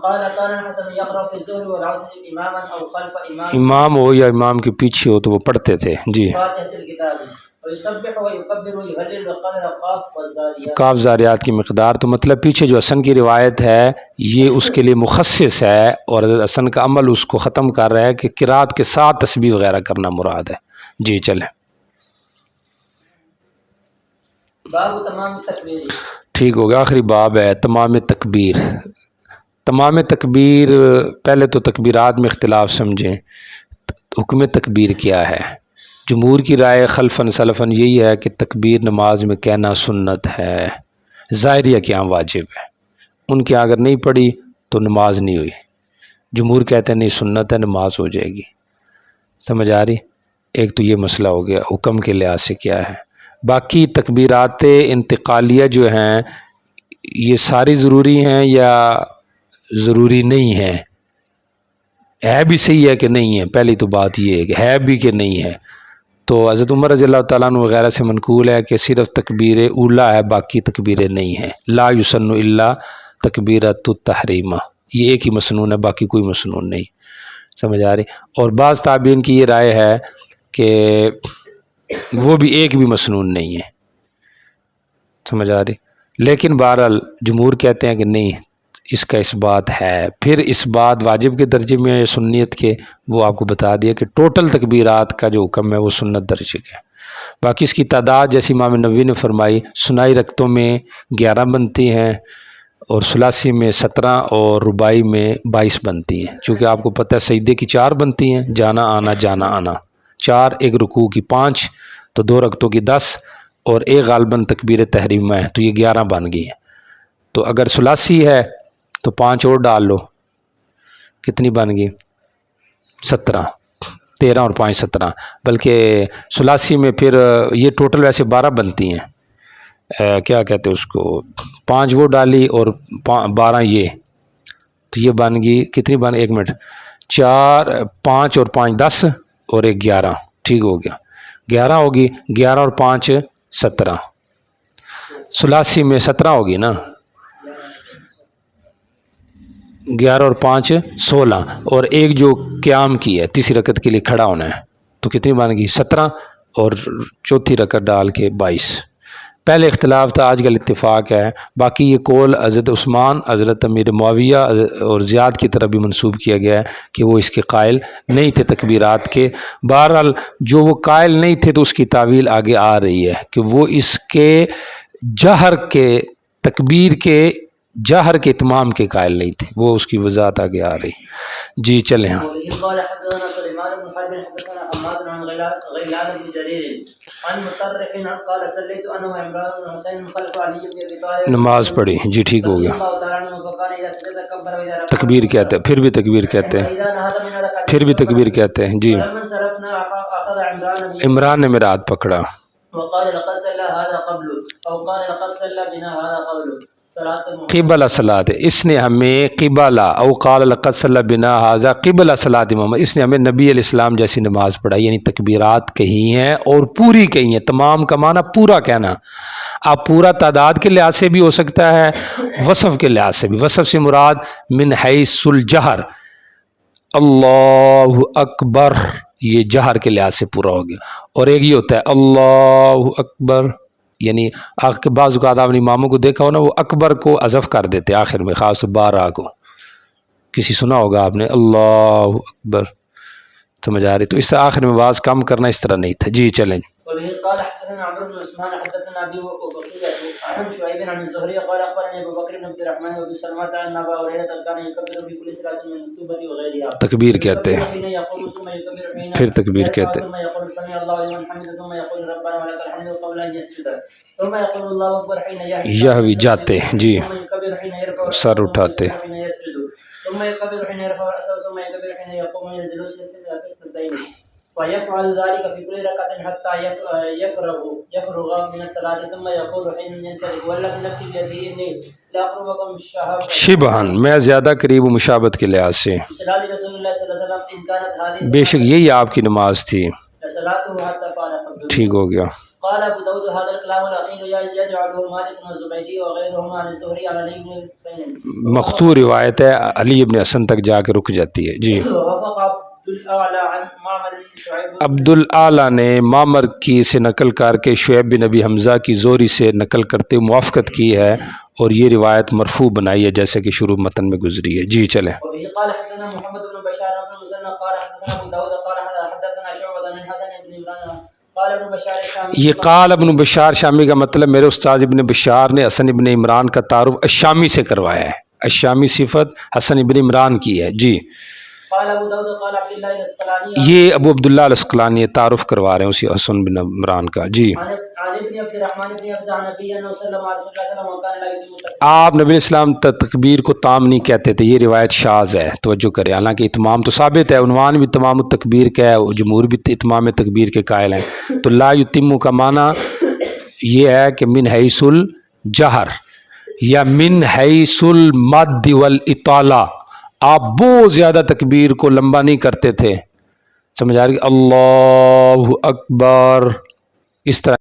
قال كان الحسن يقرأ في الظهر والعصر اماما او خلف امام، امام ہو یا امام کے پیچھے ہو تو وہ پڑھتے تھے، جی۔ فاتحة الكتاب ويسبح ويكبر ويهلل وقال قاف والزاريات، کاف زاریات کی مقدار، تو مطلب پیچھے جو حسن کی روایت ہے یہ اس کے لیے مخصص ہے، اور حسن کا عمل اس کو ختم کر رہا ہے کہ قرات کے ساتھ تسبیح وغیرہ کرنا مراد ہے۔ جی چلیں۔ باب تمام التکبیر، ٹھیک ہوگا، آخری باب ہے تمام تکبیر۔ تمام تکبیر، پہلے تو تکبیرات میں اختلاف سمجھیں، حکم تکبیر کیا ہے؟ جمہور کی رائے خلفاً سلفاً یہی ہے کہ تکبیر نماز میں کہنا سنت ہے، ظاہریہ کے یہاں واجب ہے، ان کے یہاں اگر نہیں پڑھی تو نماز نہیں ہوئی، جمہور کہتے ہیں نہیں سنت ہے، نماز ہو جائے گی۔ سمجھ آ رہی؟ ایک تو یہ مسئلہ ہو گیا حکم کے لحاظ سے کیا ہے۔ باقی تکبیرات انتقالیہ جو ہیں یہ ساری ضروری ہیں یا ضروری نہیں ہیں، ہے بھی صحیح ہے کہ نہیں ہے، پہلی تو بات یہ ہے کہ ہے بھی کہ نہیں ہے۔ تو حضرت عمر رضی اللہ تعالیٰ عنہ وغیرہ سے منقول ہے کہ صرف تکبیر اولا ہے، باقی تکبیریں نہیں ہیں، لا یسن الا تکبیرۃ التحریمہ، یہ ایک ہی مسنون ہے، باقی کوئی مسنون نہیں۔ سمجھ آ رہی؟ اور بعض تابعین کی یہ رائے ہے کہ وہ بھی ایک بھی مسنون نہیں ہے۔ سمجھ آ رہی؟ لیکن بہرحال جمہور کہتے ہیں کہ نہیں، اس کا اس بات ہے۔ پھر اس بات واجب کے درجے میں سنیت کے وہ آپ کو بتا دیا کہ ٹوٹل تکبیرات کا جو حکم ہے وہ سنت درجے کا ہے۔ باقی اس کی تعداد جیسی امام نووی نے فرمائی، سنائی رکعتوں میں 11 بنتی ہیں اور ثلاثی میں 17 اور رباعی میں 22 بنتی ہیں۔ چونکہ آپ کو پتہ ہے سجدے کی 4 بنتی ہیں، جانا آنا 4، ایک رکوع کی 5، تو 2 رکعتوں کی 10 اور ایک غالباً تکبیر تحریمہ ہے، تو یہ 11 بن گئی ہیں۔ تو اگر ثلاثی ہے تو 5 اور ڈال لو، کتنی بن گئی؟ 17، 13 اور 5 17، بلکہ ثلاثی میں پھر یہ ٹوٹل ویسے 12 بنتی ہیں، کیا کہتے ہیں اس کو، 5 وہ ڈالی اور 12 یہ، تو یہ بن گئی کتنی بن، 1 منٹ، 4 5 اور 5 10 اور ایک 11، ٹھیک ہو گیا، 11 ہوگی، 11 اور 5 17، ثلاثی میں 17 ہوگی نا، 11 اور 5 16، اور ایک جو قیام کی ہے تیسری رکعت کے لیے کھڑا ہونا ہے، تو کتنی بن گئی 17 اور چوتھی رکعت ڈال کے 22۔ پہلے اختلاف تھا، آج کل اتفاق ہے۔ باقی یہ قول حضرت عثمان، حضرت امیر معاویہ اور زیاد کی طرف بھی منسوب کیا گیا ہے کہ وہ اس کے قائل نہیں تھے تکبیرات کے۔ بہرحال جو وہ قائل نہیں تھے تو اس کی تعویل آگے آ رہی ہے کہ وہ اس کے جہر کے تکبیر کے جہر کے اتمام کے قائل نہیں تھے، وہ اس کی وضاحت آگے آ رہی۔ جی چلیں ہاں۔ قال حدثنا سليمان بن حرب حدثنا حماد عن غيلان بن جرير عن مطرف قال صليت انا وعمران بن حسين خلف علي بن ابي طالب، نماز پڑھی، جی ٹھیک ہو گیا۔ تکبیر کہتے ہیں، پھر بھی تکبیر کہتے ہیں، پھر بھی تکبیر کہتے ہیں، جی۔ عمران نے میرا ہاتھ پکڑا، وقال لقد صلى هذا قبل او قال لقد صلى بنا هذا قبل قبل صلاۃ، اس نے ہمیں قبلہ او قال لقد صلی بنا ھذا قبل صلاۃ محمد، اس نے ہمیں نبی علیہ السلام جیسی نماز پڑھائی، یعنی تکبیرات کہی ہیں اور پوری کہی ہیں، تمام کا معنی پورا کہنا۔ اب پورا تعداد کے لحاظ سے بھی ہو سکتا ہے، وصف کے لحاظ سے بھی۔ وصف سے مراد من حیث الجہر، اللہ اکبر، یہ جہر کے لحاظ سے پورا ہو گیا۔ اور ایک یہ ہوتا ہے اللہ اکبر، یعنی آخر کے بعض اوقات آپ نے اماموں کو دیکھا ہو نا، وہ اکبر کو حذف کر دیتے آخر میں، خاص 12 کو کسی سنا ہوگا آپ نے، اللہ اکبر، سمجھ آ رہی؟ تو اس سے آخر میں آواز کم کرنا اس طرح نہیں تھا۔ جی چلیں۔ قال حدثنا عمرو بن عثمان حدثنا ابي وقيل عن شعيب عن الزهري قال اخبرني ابو بكر بن عبد الرحمن وابي سلمة ان ابا هريره كان يكبر في كل صلاه من المكتوبه وغيرها، تکبیر کہتے ہیں، پھر تکبیر کہتے ہیں، ثم يقول سمع الله لمن حمده ثم يقول ربنا ولك الحمد قبل ان يسجد، ثم يقول الله اكبر حين یہوی جاتے ہیں، جی، ثم يكبر حين يرفع سر اٹھاتے، حين يسجد، ثم يكبر حين يرفع رأسه، ثم يكبر حين يقوم من الجلوس في السجدتين، ويفعل ذلك في كل ركعة حتى يفرغ من الصلاة، ثم يقول حين ينفرد والذي نفسي بيده إني لأقربكم شبہن، میں زیادہ قریب ہوں مشابہت کے لحاظ سے، صلاة رسول اللہ صلی اللہ علیہ وسلم إن كانت هذه بے شک یہی آپ کی نماز تھی، صلاته حتى فارق۔ ٹھیک ہو گیا۔ قال ابو داود هذا الكلام الاخير يجعله مالك والزبيدي وغيرهم عن الزهري عن علي بن حسين، مقطوع روایت ہے، علی ابن حسن تک جا کے رک جاتی ہے، جی۔ عبد الاعلیٰ نے معمر کی سے نقل کر کے شعیب بن نبی حمزہ کی زوری سے نقل کرتے موافقت کی ہے، اور یہ روایت مرفوع بنائی ہے جیسے کہ شروع متن میں گزری ہے۔ جی چلیں۔ قال حدثنا محمد بن بشار بن مسنى قال حدثنا ابو داود قال حدثنا شعبة عن الحسن بن عمران قال ابن بشار الشامی، یہ قال ابن بشار شامی کا مطلب میرے استاد ابن بشار نے حسن ابن عمران کا تعارف الشامی سے کروایا ہے، الشامی صفت حسن ابن عمران کی ہے، جی۔ قال ابو داود قال عبد الله الاسقلاني یہ ابو عبداللہ الاسقلانی تعارف کروا رہے ہیں اسی حسن بن عمران کا. جی عن ابن عبد الرحمن بن ابي عن نبي انه صلى الله عليه وسلم وكان لا يتم التكبير. آپ نبی اسلام تکبیر کو تام نہیں کہتے تھے، یہ روایت شاذ ہے، توجہ کریں. حالانکہ اتمام تو ثابت ہے، عنوان بھی تمام التکبیر کا ہے، جمہور بھی اتمام تکبیر کے قائل ہیں. تو لا یتم کا معنی یہ ہے کہ من حیث الجہر یا من حیث المد والاطالہ، آپ بہت زیادہ تکبیر کو لمبا نہیں کرتے تھے. سمجھ آ رہی؟ اللہ اکبر اس طرح